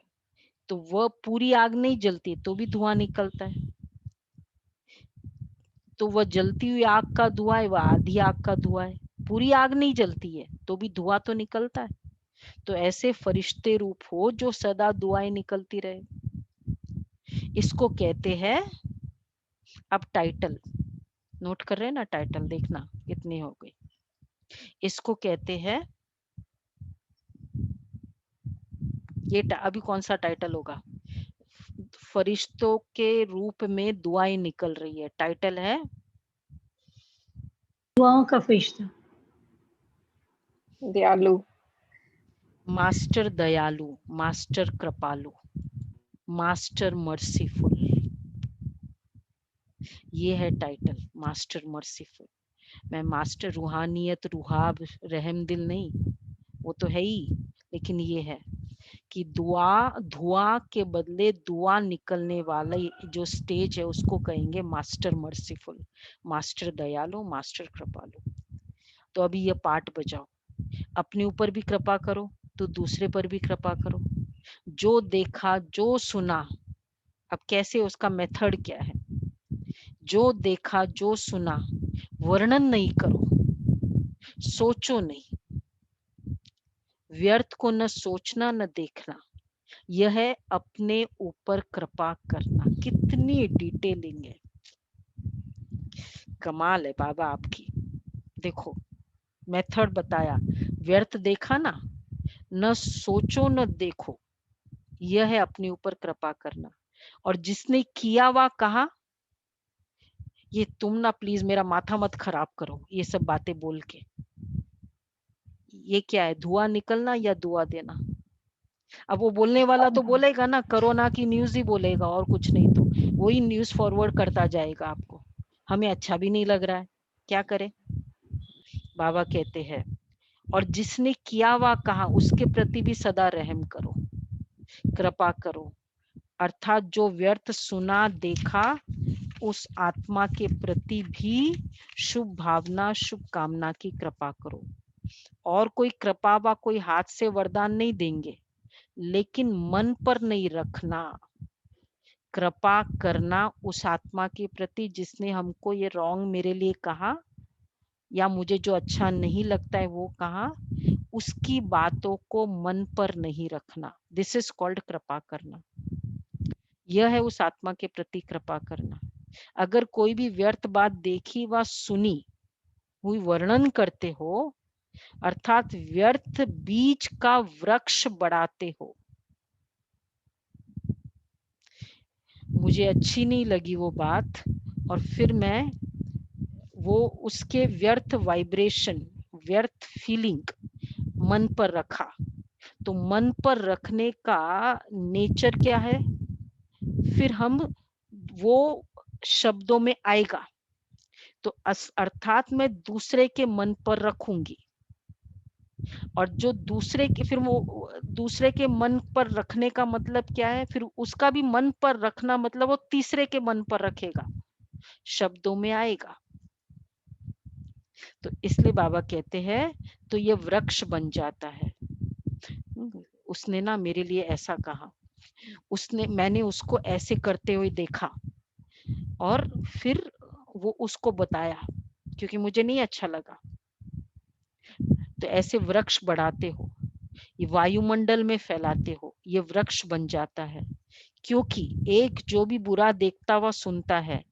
तो वह पूरी आग नहीं जलती तो भी धुआं निकलता है। तो वह जलती हुई आग का धुआं है, वह आधी आग का धुआं है। पूरी आग नहीं जलती है तो भी धुआं तो निकलता है। तो ऐसे फरिश्ते रूप हो जो सदा दुआएं निकलती रहे। इसको कहते हैं, अब टाइटल नोट कर रहे हैं ना, टाइटल देखना कितनी हो गई। इसको कहते हैं, ये अभी कौन सा टाइटल होगा? फरिश्तों के रूप में दुआएं निकल रही है। टाइटल है दुआओं का फरिश्ता। दयालु। मास्टर दयालु, मास्टर कृपालु, मास्टर मर्सीफुल। ये है टाइटल, मास्टर मर्सीफुल। मैं मास्टर रूहानियत, रूहाब, रहम दिल नहीं, वो तो है ही, लेकिन ये है कि धुआं के बदले दुआ निकलने वाला जो स्टेज है उसको कहेंगे मास्टर मर्सीफुल, मास्टर दयालु, मास्टर कृपालु। तो अभी ये पाठ बजाओ, अपने ऊपर भी कृपा करो तो दूसरे पर भी कृपा करो। जो देखा जो सुना, अब कैसे, उसका मेथड क्या है? जो देखा जो सुना वर्णन नहीं करो, सोचो नहीं। व्यर्थ को न सोचना न देखना, यह है अपने ऊपर कृपा करना। कितनी डिटेलिंग है, कमाल है बाबा आपकी। देखो मेथड बताया, व्यर्थ देखा ना, न सोचो न देखो, यह है अपने ऊपर कृपा करना। और जिसने किया हुआ कहा, ये तुम ना प्लीज मेरा माथा मत खराब करो ये सब बातें बोल के। ये क्या है? धुआं निकलना या दुआ देना? अब वो बोलने वाला तो बोलेगा ना, कोरोना की न्यूज ही बोलेगा और कुछ नहीं, तो वही न्यूज फॉरवर्ड करता जाएगा आपको। हमें अच्छा भी नहीं लग रहा है, क्या करें? बाबा कहते हैं और जिसने किया हुआ कहा उसके प्रति भी सदा रहम करो, कृपा करो। अर्थात जो व्यर्थ सुना देखा उस आत्मा के प्रति भी शुभ भावना, शुभ कामना की कृपा करो। और कोई कृपा व कोई हाथ से वरदान नहीं देंगे, लेकिन मन पर नहीं रखना। कृपा करना उस आत्मा के प्रति जिसने हमको ये रॉन्ग मेरे लिए कहा या मुझे जो अच्छा नहीं लगता है वो कहा, उसकी बातों को मन पर नहीं रखना। दिस इज कॉल्ड कृपा करना। यह है उस आत्मा के प्रति कृपा करना। अगर कोई भी व्यर्थ बात देखी व सुनी हुई वर्णन करते हो, अर्थात व्यर्थ बीज का वृक्ष बढ़ाते हो। मुझे अच्छी नहीं लगी वो बात, और फिर मैं वो उसके व्यर्थ वाइब्रेशन, व्यर्थ फीलिंग मन पर रखा। तो मन पर रखने का नेचर क्या है? फिर हम वो शब्दों में आएगा। तो अर्थात मैं दूसरे के मन पर रखूंगी, और जो दूसरे के, फिर वो दूसरे के मन पर रखने का मतलब क्या है? फिर उसका भी मन पर रखना मतलब वो तीसरे के मन पर रखेगा, शब्दों में आएगा। तो इसलिए बाबा कहते हैं तो ये वृक्ष बन जाता है। उसने ना मेरे लिए ऐसा कहा, मैंने उसको ऐसे करते हुए देखा और फिर वो उसको बताया क्योंकि मुझे नहीं अच्छा लगा। तो ऐसे वृक्ष बढ़ाते हो, ये वायुमंडल में फैलाते हो, ये वृक्ष बन जाता है। क्योंकि एक जो भी बुरा देखता हुआ सुनता है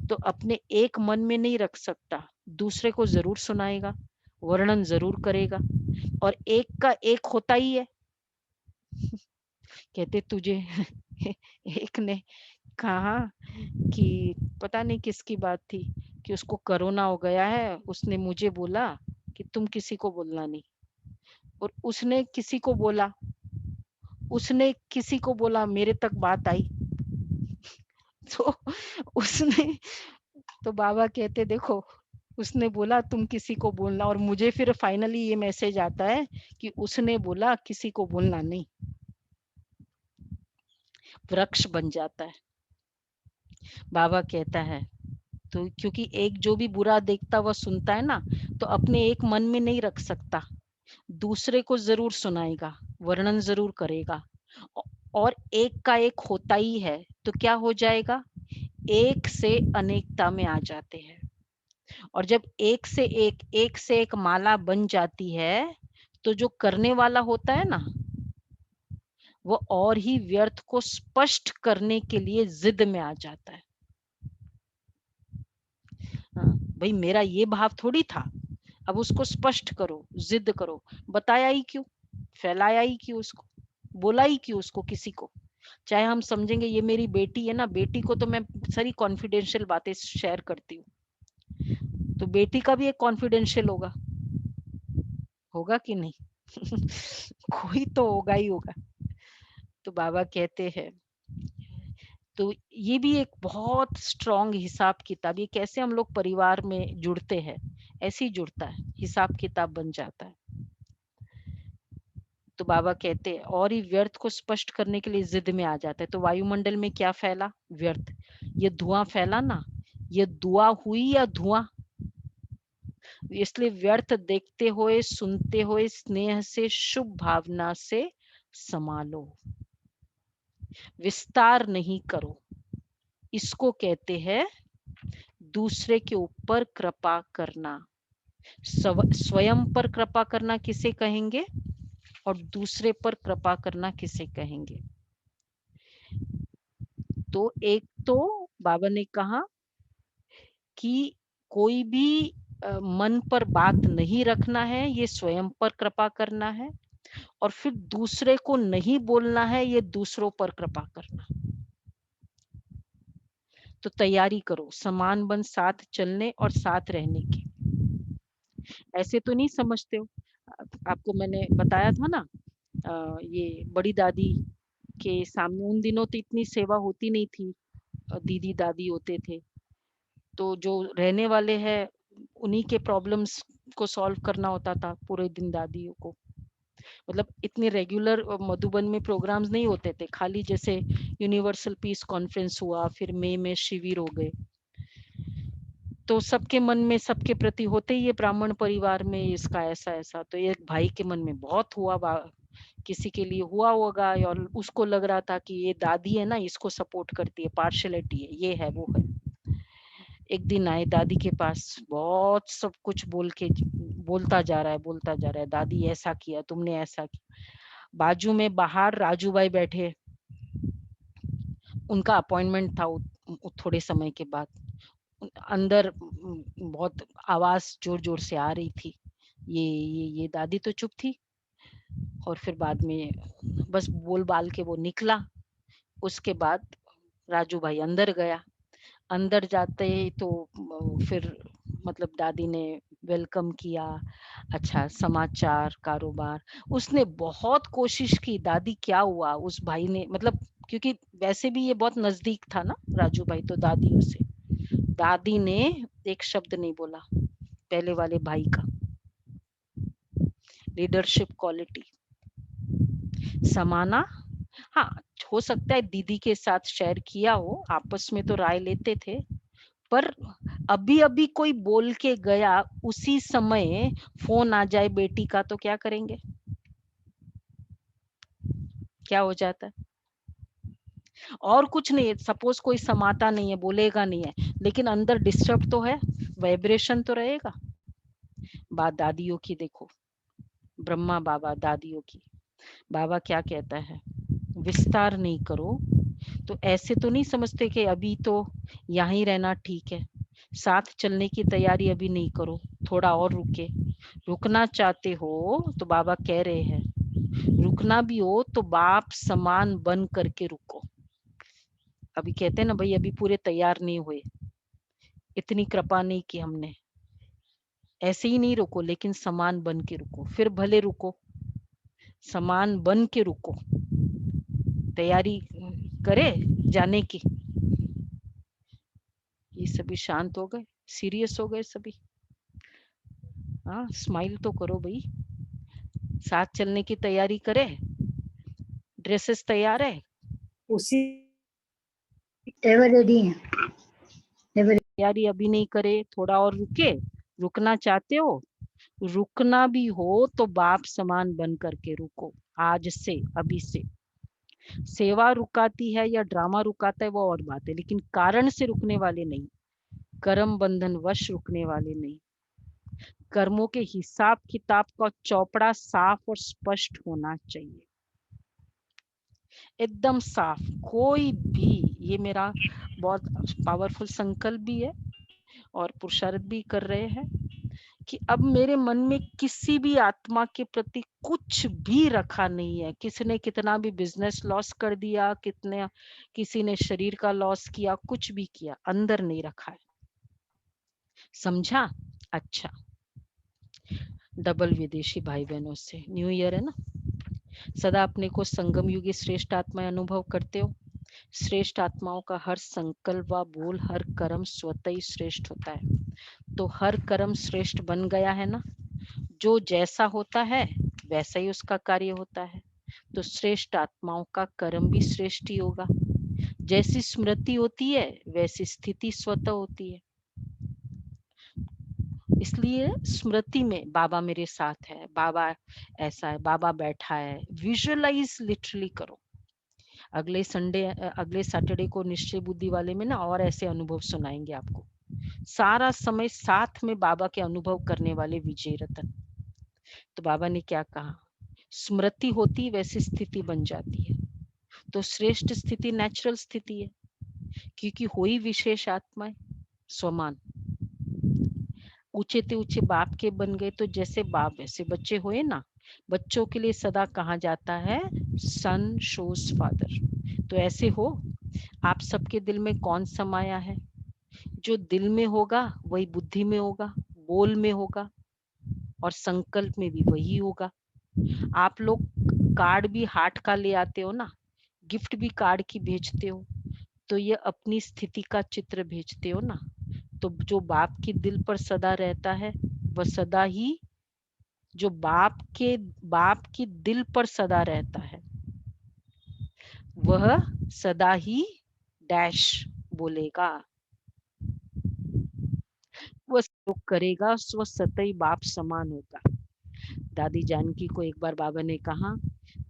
तो अपने एक मन में नहीं रख सकता, दूसरे को जरूर सुनाएगा, वर्णन जरूर करेगा, और एक का एक होता ही है। कहते तुझे एक ने कहा कि पता नहीं किसकी बात थी कि उसको कोरोना हो गया है, उसने मुझे बोला कि तुम किसी को बोलना नहीं, और उसने किसी को बोला, मेरे तक बात आई। तो उसने, तो बाबा कहते देखो, उसने बोला तुम किसी को बोलना, और मुझे फिर फाइनली ये मैसेज आता है कि उसने बोला किसी को बोलना नहीं। वृक्ष बन जाता है। बाबा कहता है तो क्योंकि एक जो भी बुरा देखता हुआ सुनता है ना तो अपने एक मन में नहीं रख सकता, दूसरे को जरूर सुनाएगा, वर्णन जरूर करेगा, और एक का एक होता ही है तो क्या हो जाएगा, एक से अनेकता में आ जाते हैं। और जब एक से एक माला बन जाती है तो जो करने वाला होता है ना वो और ही व्यर्थ को स्पष्ट करने के लिए जिद में आ जाता है। भाई मेरा ये भाव थोड़ी था, अब उसको स्पष्ट करो, जिद करो, बताया ही क्यों, फैलाया ही क्यों, उसको बोला ही क्यों, उसको किसी को। चाहे हम समझेंगे ये मेरी बेटी है ना, बेटी को तो मैं सारी कॉन्फिडेंशियल बातें शेयर करती हूँ, तो बेटी का भी एक कॉन्फिडेंशियल होगा कि नहीं कोई तो होगा ही होगा। तो बाबा कहते हैं तो ये भी एक बहुत स्ट्रॉन्ग हिसाब किताब, ये कैसे हम लोग परिवार में जुड़ते हैं, ऐसे ही जुड़ता है, हिसाब किताब बन जाता है। तो बाबा कहते हैं और ही व्यर्थ को स्पष्ट करने के लिए जिद में आ जाता है। तो वायुमंडल में क्या फैला, व्यर्थ। ये धुआं फैला ना, ये दुआ हुई या धुआं। इसलिए व्यर्थ देखते हुए सुनते हुए स्नेह से शुभ भावना से संभालो, विस्तार नहीं करो। इसको कहते हैं दूसरे के ऊपर कृपा करना। स्वयं पर कृपा करना किसे कहेंगे और दूसरे पर कृपा करना किसे कहेंगे। तो एक तो बाबा ने कहा कि कोई भी मन पर बात नहीं रखना है, ये स्वयं पर कृपा करना है, और फिर दूसरे को नहीं बोलना है, ये दूसरों पर कृपा करना। तो तैयारी करो समान बन साथ चलने और साथ रहने की। ऐसे तो नहीं समझते हो, आपको मैंने बताया था ना, ये बड़ी दादी के सामने उन दिनों तो इतनी सेवा होती नहीं थी, दीदी दादी होते थे, तो जो रहने वाले हैं उन्हीं के प्रॉब्लम्स को सॉल्व करना होता था पूरे दिन दादियों को। मतलब इतने रेगुलर मधुबन में प्रोग्राम्स नहीं होते थे, खाली जैसे यूनिवर्सल पीस कॉन्फ्रेंस हुआ, फिर मई में शिविर हो गए, तो सबके मन में सबके प्रति होते ही है ब्राह्मण परिवार में इसका ऐसा ऐसा। तो एक भाई के मन में बहुत हुआ, किसी के लिए हुआ होगा, और उसको लग रहा था कि ये दादी है ना इसको सपोर्ट करती है, पार्शलिटी है, ये है वो है। एक दिन आए दादी के पास, बहुत सब कुछ बोलता जा रहा है, दादी ऐसा किया, तुमने ऐसा किया। बाजू में बाहर राजू भाई बैठे, उनका अपॉइंटमेंट था थोड़े समय के बाद। अंदर बहुत आवाज जोर जोर से आ रही थी, ये दादी तो चुप थी, और फिर बाद में बस बोल बाल के वो निकला। उसके बाद राजू भाई अंदर गया, अंदर जाते ही तो फिर मतलब दादी ने वेलकम किया, अच्छा समाचार कारोबार। उसने बहुत कोशिश की, दादी क्या हुआ, उस भाई ने मतलब क्योंकि वैसे भी ये बहुत नजदीक था ना राजू भाई तो दादियों से, दादी ने एक शब्द नहीं बोला पहले वाले भाई का। लीडरशिप क्वालिटी, समाना। हाँ, हो सकता है दीदी के साथ शेयर किया हो, आपस में तो राय लेते थे, पर अभी अभी कोई बोल के गया, उसी समय फोन आ जाए बेटी का, तो क्या करेंगे? क्या हो जाता है? और कुछ नहीं है, सपोज कोई समाता नहीं है, बोलेगा नहीं है, लेकिन अंदर डिस्टर्ब तो है, वाइब्रेशन तो रहेगा। बात दादियों की देखो, ब्रह्मा बाबा दादियों की, बाबा क्या कहता है, विस्तार नहीं करो। तो ऐसे तो नहीं समझते कि अभी तो यहाँ ही रहना ठीक है, साथ चलने की तैयारी अभी नहीं करो, थोड़ा और रुके। रुकना चाहते हो तो बाबा कह रहे हैं, रुकना भी हो तो बाप समान बन करके रुको। अभी कहते हैं ना भाई, अभी पूरे तैयार नहीं हुए, इतनी कृपा नहीं की हमने, ऐसे ही नहीं रुको, लेकिन समान बन के रुको। फिर भले रुको, समान बन के रुको, तैयारी करे जाने की। ये सभी शांत हो गए, सीरियस हो गए सभी। हाँ, स्माइल तो करो भाई, साथ चलने की तैयारी करे, ड्रेसेस तैयार है, उसी एवर रेडी है, एवर तैयारी अभी नहीं करे, थोड़ा और रुके। रुकना चाहते हो, रुकना भी हो तो बाप समान बन करके रुको, आज से, अभी से। सेवा रुकाती है या ड्रामा रुकाता है वो और बात है, लेकिन कारण से रुकने वाले नहीं, कर्म बंधन वश रुकने वाले नहीं। कर्मों के हिसाब किताब का चौपड़ा साफ और स्पष्ट होना चाहिए, एकदम साफ। कोई भी, ये मेरा बहुत पावरफुल संकल्प भी है और पुरुषार्थ भी कर रहे हैं कि अब मेरे मन में किसी भी आत्मा के प्रति कुछ भी रखा नहीं है। किसी ने कितना भी बिजनेस लॉस कर दिया, कितने किसी ने शरीर का लॉस किया, कुछ भी किया, अंदर नहीं रखा है। समझा? अच्छा, डबल विदेशी भाई बहनों से न्यू ईयर है ना, सदा अपने को संगम युगी श्रेष्ठ आत्मा अनुभव करते हो। श्रेष्ठ आत्माओं का हर संकल्प व बोल, हर कर्म स्वतः ही श्रेष्ठ होता है। तो हर कर्म श्रेष्ठ बन गया है ना, जो जैसा होता है वैसा ही उसका कार्य होता है। तो श्रेष्ठ आत्माओं का कर्म भी श्रेष्ठ ही होगा। जैसी स्मृति होती है वैसी स्थिति स्वतः होती है। इसलिए स्मृति में बाबा मेरे साथ है, बाबा ऐसा है, बाबा बैठा है, विजुअलाइज लिटरली करो। अगले संडे, अगले सैटरडे को निश्चय बुद्धि वाले में ना और ऐसे अनुभव सुनाएंगे आपको। सारा समय साथ में बाबा के अनुभव करने वाले विजय रतन। तो बाबा ने क्या कहा, स्मृति होती वैसी स्थिति बन जाती है। तो श्रेष्ठ स्थिति नेचुरल स्थिति है, क्योंकि हुई विशेष आत्माएं स्वमान। ऊंचे ते ऊंचे बाप के बन गए, तो जैसे बाप वैसे बच्चे हुए ना। बच्चों के लिए सदा कहा जाता है सन शोज फादर। तो ऐसे हो, आप सबके दिल में कौन समाया है? जो दिल में होगा वही बुद्धि में होगा, बोल में होगा और संकल्प में भी वही होगा। आप लोग कार्ड भी हार्ट का ले आते हो ना, गिफ्ट भी कार्ड की भेजते हो, तो ये अपनी स्थिति का चित्र भेजते हो ना। तो जो बाप की दिल पर सदा रहता है वह सदा ही, जो बाप की दिल पर सदा रहता है वह सदा ही डैश बोलेगा, वह जो करेगा वह सतई बाप समान होगा। दादी जानकी को एक बार बाबा ने कहा,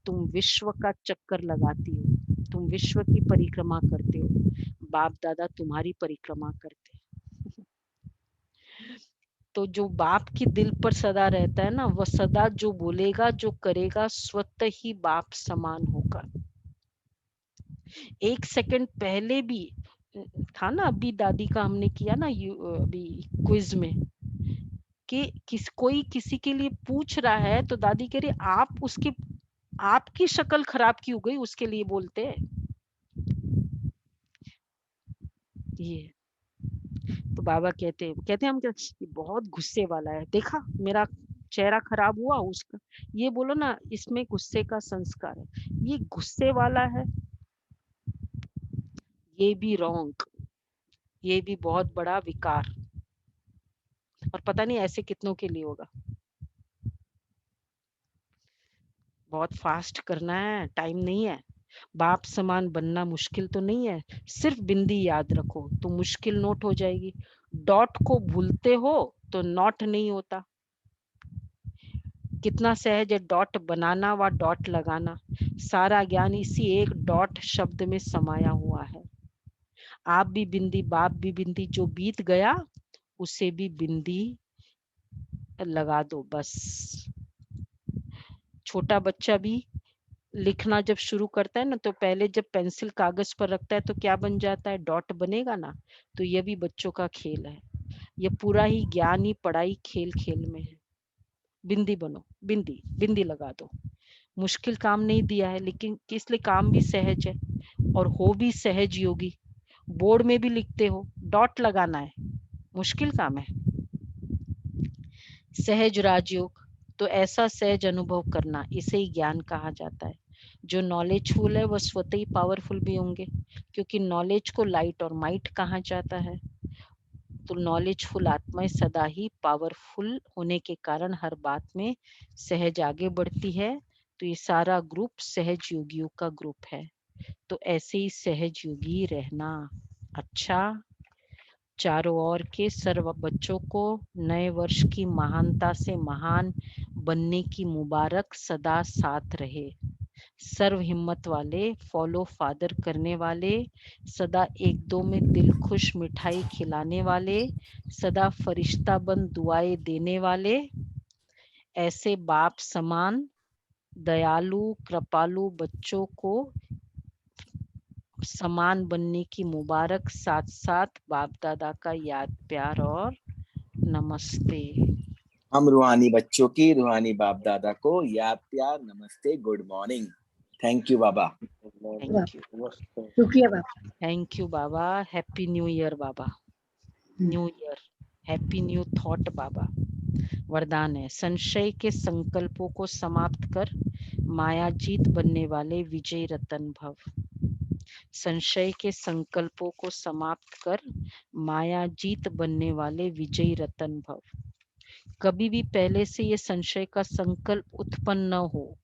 तुम विश्व का चक्कर लगाती हो, तुम विश्व की परिक्रमा करते हो, बाप दादा तुम्हारी परिक्रमा करते। तो जो बाप की दिल पर सदा रहता है ना, वह सदा जो बोलेगा जो करेगा स्वतः ही बाप समान होगा। एक सेकंड पहले भी था ना, अभी दादी का हमने किया ना अभी क्विज में, कि कोई किसी के लिए पूछ रहा है तो दादी कह रही आप उसकी, आपकी शक्ल खराब की हो गई उसके लिए बोलते हैं ये। तो बाबा कहते हम ये बहुत गुस्से वाला है, देखा मेरा चेहरा खराब हुआ उसका, ये बोलो ना इसमें गुस्से का संस्कार है, ये गुस्से वाला है, ये भी रॉन्ग, ये भी बहुत बड़ा विकार। और पता नहीं ऐसे कितनों के लिए होगा। बहुत फास्ट करना है, टाइम नहीं है। बाप समान बनना मुश्किल तो नहीं है, सिर्फ बिंदी याद रखो तो मुश्किल नोट हो जाएगी। डॉट को भूलते हो तो नॉट नहीं होता। कितना सहज है डॉट बनाना व डॉट लगाना। सारा ज्ञान इसी एक डॉट शब्द में समाया हुआ है। आप भी बिंदी बाप भी बिंदी, जो बीत गया उसे भी बिंदी लगा दो बस। छोटा बच्चा भी लिखना जब शुरू करता है ना, तो पहले जब पेंसिल कागज पर रखता है तो क्या बन जाता है, डॉट बनेगा ना। तो ये भी बच्चों का खेल है। ये पूरा ही ज्ञान ही पढ़ाई खेल खेल में है। बिंदी बनो, बिंदी बिंदी लगा दो। मुश्किल काम नहीं दिया है, लेकिन इसलिए काम भी सहज है और हो भी सहज योगी। बोर्ड में भी लिखते हो, डॉट लगाना है, मुश्किल काम है। सहज राजयोग, तो ऐसा सहज अनुभव करना, इसे ही ज्ञान कहा जाता है। जो नॉलेजफुल है वह स्वतः ही पावरफुल भी होंगे, क्योंकि नॉलेज को लाइट और माइट कहा जाता है। तो नॉलेजफुल आत्माएं सदा ही पावरफुल होने के कारण हर बात में सहज आगे बढ़ती है। तो ये सारा ग्रुप सहज योगियों का ग्रुप है। तो ऐसे ही सहज योगी रहना। अच्छा, चारों ओर के सर्व बच्चों को नए वर्ष की महानता से महान बनने की मुबारक सदा साथ रहे। सर्व हिम्मत वाले, फॉलो फादर करने वाले, सदा एक दो में दिल खुश मिठाई खिलाने वाले, सदा फरिश्ता बन दुआएं देने वाले, ऐसे बाप समान दयालु कृपालु बच्चों को समान बनने की मुबारक, साथ साथ बाप दादा का याद प्यार और नमस्ते। हम रूहानी बच्चों की रूहानी बाप दादा को याद प्यार नमस्ते, गुड मॉर्निंग। थैंक यू बाबा। थैंक यू, शुक्रिया बाबा। थैंक यू बाबा। हैप्पी न्यू ईयर बाबा। New year, happy new thought बाबा। वरदान है, संशय के संकल्पों को समाप्त कर मायाजीत बनने वाले विजय रतन भव। संशय के संकल्पों को समाप्त कर मायाजीत बनने वाले विजयी रतन भव। कभी भी पहले से ये संशय का संकल्प उत्पन्न न हो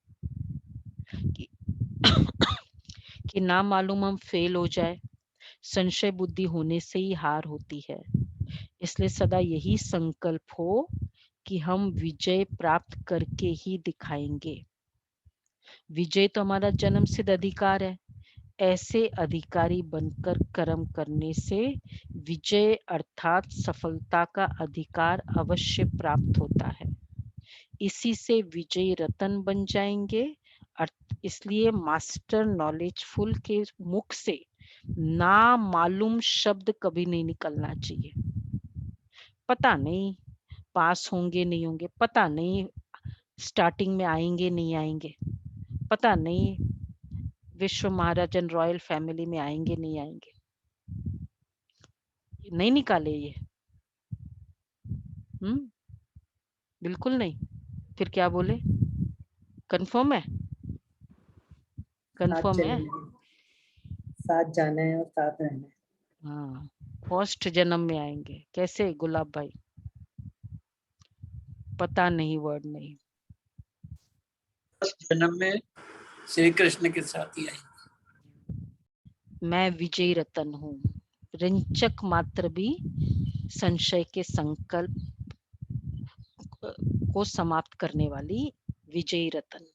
कि ना मालूम हम फेल हो जाए। संशय बुद्धि होने से ही हार होती है। इसलिए सदा यही संकल्प हो कि हम विजय प्राप्त करके ही दिखाएंगे। विजय तो हमारा जन्म सिद्ध अधिकार है। ऐसे अधिकारी बनकर कर्म करने से विजय अर्थात सफलता का अधिकार अवश्य प्राप्त होता है। इसी से विजयी रतन बन जाएंगे। इसलिए मास्टर नॉलेजफुल के मुख से ना मालूम शब्द कभी नहीं निकलना चाहिए। पता नहीं पास होंगे नहीं होंगे, पता नहीं स्टार्टिंग में आएंगे नहीं आएंगे, पता नहीं विश्व महाराजन रॉयल फैमिली में आएंगे नहीं आएंगे, नहीं निकाले ये। बिल्कुल नहीं। फिर क्या बोले, कंफर्म है? कंफर्म है? साथ जाना है और साथ रहना है। हाँ, फर्स्ट जन्म में आएंगे। कैसे गुलाब भाई? पता नहीं वर्ड नहीं। फर्स्ट जन्म में श्री कृष्ण के साथ ही आएंगे। मैं विजयी रतन हूँ, रिंचक मात्र भी संशय के संकल्प को समाप्त करने वाली विजयी रतन।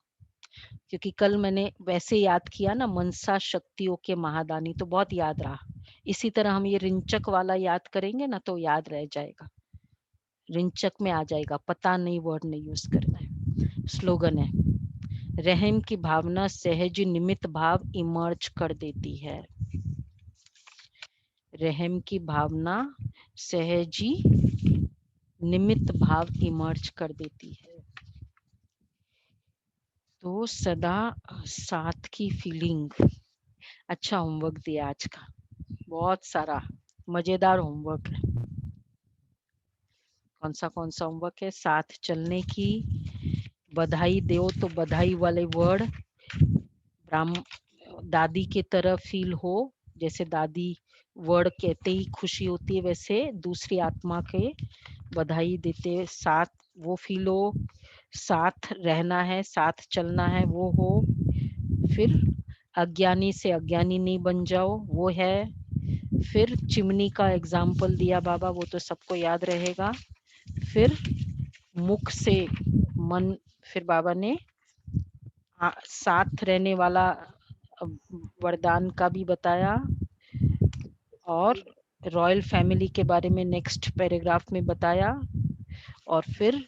क्योंकि कल मैंने वैसे याद किया ना, मनसा शक्तियों के महादानी, तो बहुत याद रहा। इसी तरह हम ये रिंचक वाला याद करेंगे ना तो याद रह जाएगा, रिंचक में आ जाएगा। पता नहीं वर्ड नहीं यूज करना है। स्लोगन है, रहम की भावना सहज निमित्त भाव इमर्ज कर देती है। रहम की भावना सहजी निमित्त भाव इमर्ज कर देती है। तो सदा साथ की फीलिंग। अच्छा होमवर्क दिया आज का, बहुत सारा मजेदार होमवर्क है। कौन सा होमवर्क है? साथ चलने की, बधाई दो तो बधाई वाले वर्ड दादी के तरह फील हो। जैसे दादी वर्ड कहते ही खुशी होती है, वैसे दूसरी आत्मा के बधाई देते साथ वो फील हो। साथ रहना है, साथ चलना है, वो हो। फिर अज्ञानी से अज्ञानी नहीं बन जाओ, वो है। फिर चिमनी का एग्जाम्पल दिया बाबा, वो तो सबको याद रहेगा। फिर मुख से मन, फिर बाबा ने साथ रहने वाला वरदान का भी बताया, और रॉयल फैमिली के बारे में नेक्स्ट पैराग्राफ में बताया, और फिर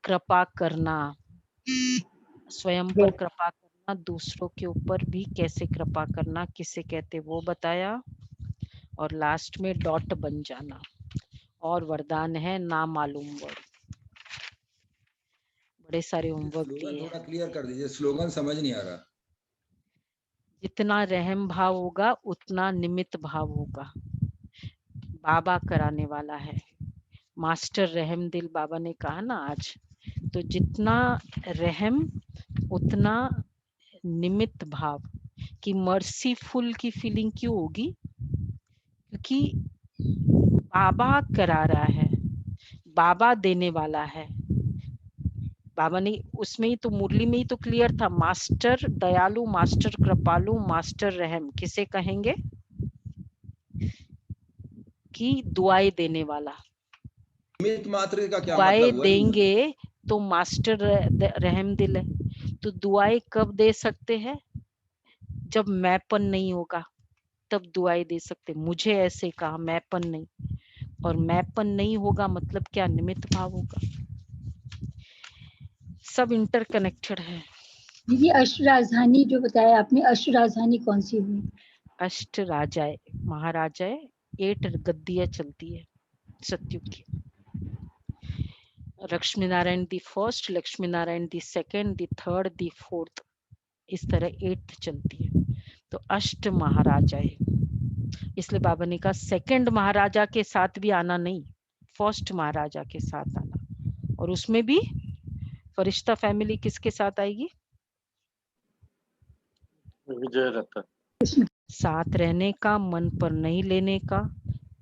कृपा करना, स्वयं पर कृपा करना, दूसरों के ऊपर भी कैसे कृपा करना, किसे कहते वो बताया, और लास्ट में डॉट बन जाना। और वरदान है ना मालूम वर्ड। बड़े सारे होमवर्क दिए। थोड़ा क्लियर कर दीजिए, स्लोगन समझ नहीं आ रहा। जितना रहम भाव होगा उतना निमित्त भाव होगा। बाबा कराने वाला है, मास्टर रहम दिल बाबा ने कहा ना आज। तो जितना रहम उतना निमित्त भाव। कि मर्सीफुल की फीलिंग क्यों होगी? क्योंकि बाबा करा रहा है, बाबा देने वाला है। बाबा ने उसमें ही तो, मुरली में ही तो क्लियर था, मास्टर दयालु, मास्टर कृपालु, मास्टर रहम किसे कहेंगे? कि दुआएं देने वाला। निमित्त मात्र का क्या दुआएं मतलब हुआ? देंगे तो मास्टर रहम दिल है। तो दुआएं कब दे सकते हैं? जब मैंपन नहीं होगा तब दुआएं दे सकते। मुझे ऐसे कहा, मैंपन नहीं, और मैंपन नहीं होगा मतलब क्या? निमित्त भाव होगा। सब इंटरकनेक्टेड है। दीदी अष्ट राजधानी जो बताया आपने, अष्ट राजधानी कौन सी हुई? अष्ट राजाएं, महाराजाएं, 8 गद्दियां चलती है सतयुग की। Lakshmi Narayan the first, Lakshmi Narayan the second, the third, the fourth, इस तरह 8 चलती है। तो अष्ट महाराजाएं, इसलिए बाबा ने कहा सेकंड महाराजा के साथ भी आना नहीं, फर्स्ट महाराजा के साथ आना। और उसमें भी फरिश्ता फैमिली किसके साथ आएगी? विजय रतन। साथ रहने का, मन पर नहीं लेने का।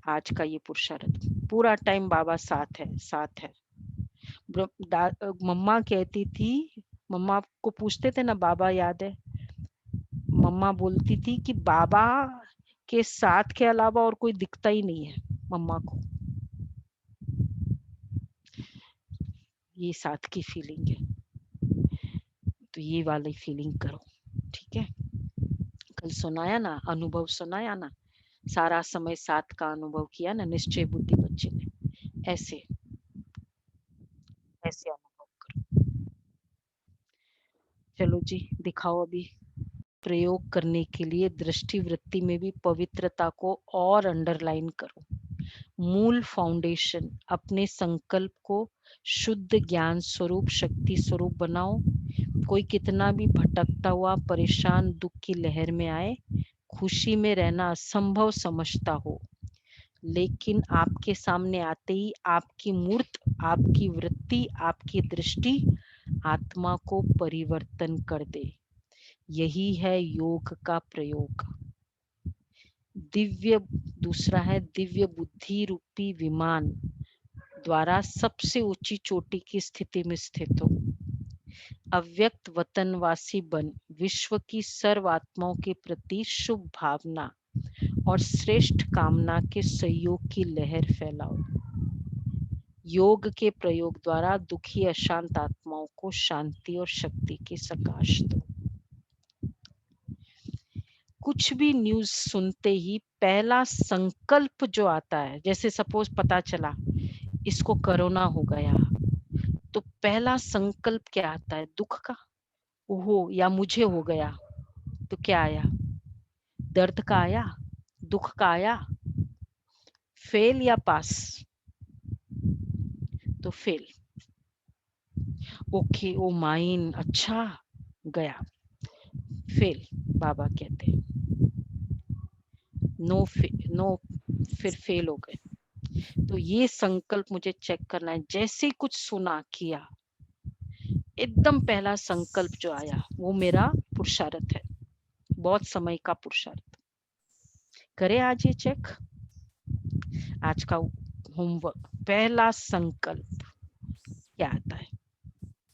आज का ये पुरुषार्थ पूरा टाइम बाबा साथ है, साथ है। मम्मा कहती थी, मम्मा को पूछते थे ना बाबा याद है, मम्मा बोलती थी कि बाबा के साथ के अलावा और कोई दिखता ही नहीं है मम्मा को। ये साथ की फीलिंग है, तो ये वाली फीलिंग करो, ठीक है? कल सुनाया ना, अनुभव सुनाया ना, सारा समय साथ का अनुभव किया ना निश्चय बुद्धि बच्चे ने। ऐसे ऐसे अनुभव करो। चलो जी, दिखाओ अभी। प्रयोग करने के लिए दृष्टि वृत्ति में भी पवित्रता को और अंडरलाइन करो। मूल फाउंडेशन, अपने संकल्प को शुद्ध ज्ञान स्वरूप, शक्ति स्वरूप बनाओ। कोई कितना भी भटकता हुआ, परेशान, दुख की लहर में आए, खुशी में रहना असंभव समझता हो, लेकिन आपके सामने आते ही आपकी मूर्त, आपकी वृत्ति, आपकी दृष्टि आत्मा को परिवर्तन कर दे। यही है योग का प्रयोग। दिव्य, दूसरा है दिव्य बुद्धि रूपी विमान द्वारा सबसे ऊंची चोटी की स्थिति में स्थित हो। अव्यक्त वतनवासी बन विश्व की सर्व आत्माओं के प्रति शुभ भावना और श्रेष्ठ कामना के सहयोग की लहर फैलाओ। योग के प्रयोग द्वारा दुखी अशांत आत्माओं को शांति और शक्ति की सकाश दो। कुछ भी न्यूज़ सुनते ही पहला संकल्प जो आता है, जैसे सपोज पता चला इसको कोरोना हो गया, तो पहला संकल्प क्या आता है? दुख का, ओहो, या मुझे हो गया तो क्या आया? दर्द का आया, दुख का आया, फेल या पास? तो फेल। ओके, ओ माइन, अच्छा गया, फेल बाबा कहते हैं। नो फिर फेल हो गए। तो ये संकल्प मुझे चेक करना है। जैसे कुछ सुना, किया, एकदम पहला संकल्प जो आया वो मेरा पुरुषार्थ है, बहुत समय का पुरुषार्थ। करें आज ये चेक। आज का होमवर्क, पहला संकल्प क्या आता है?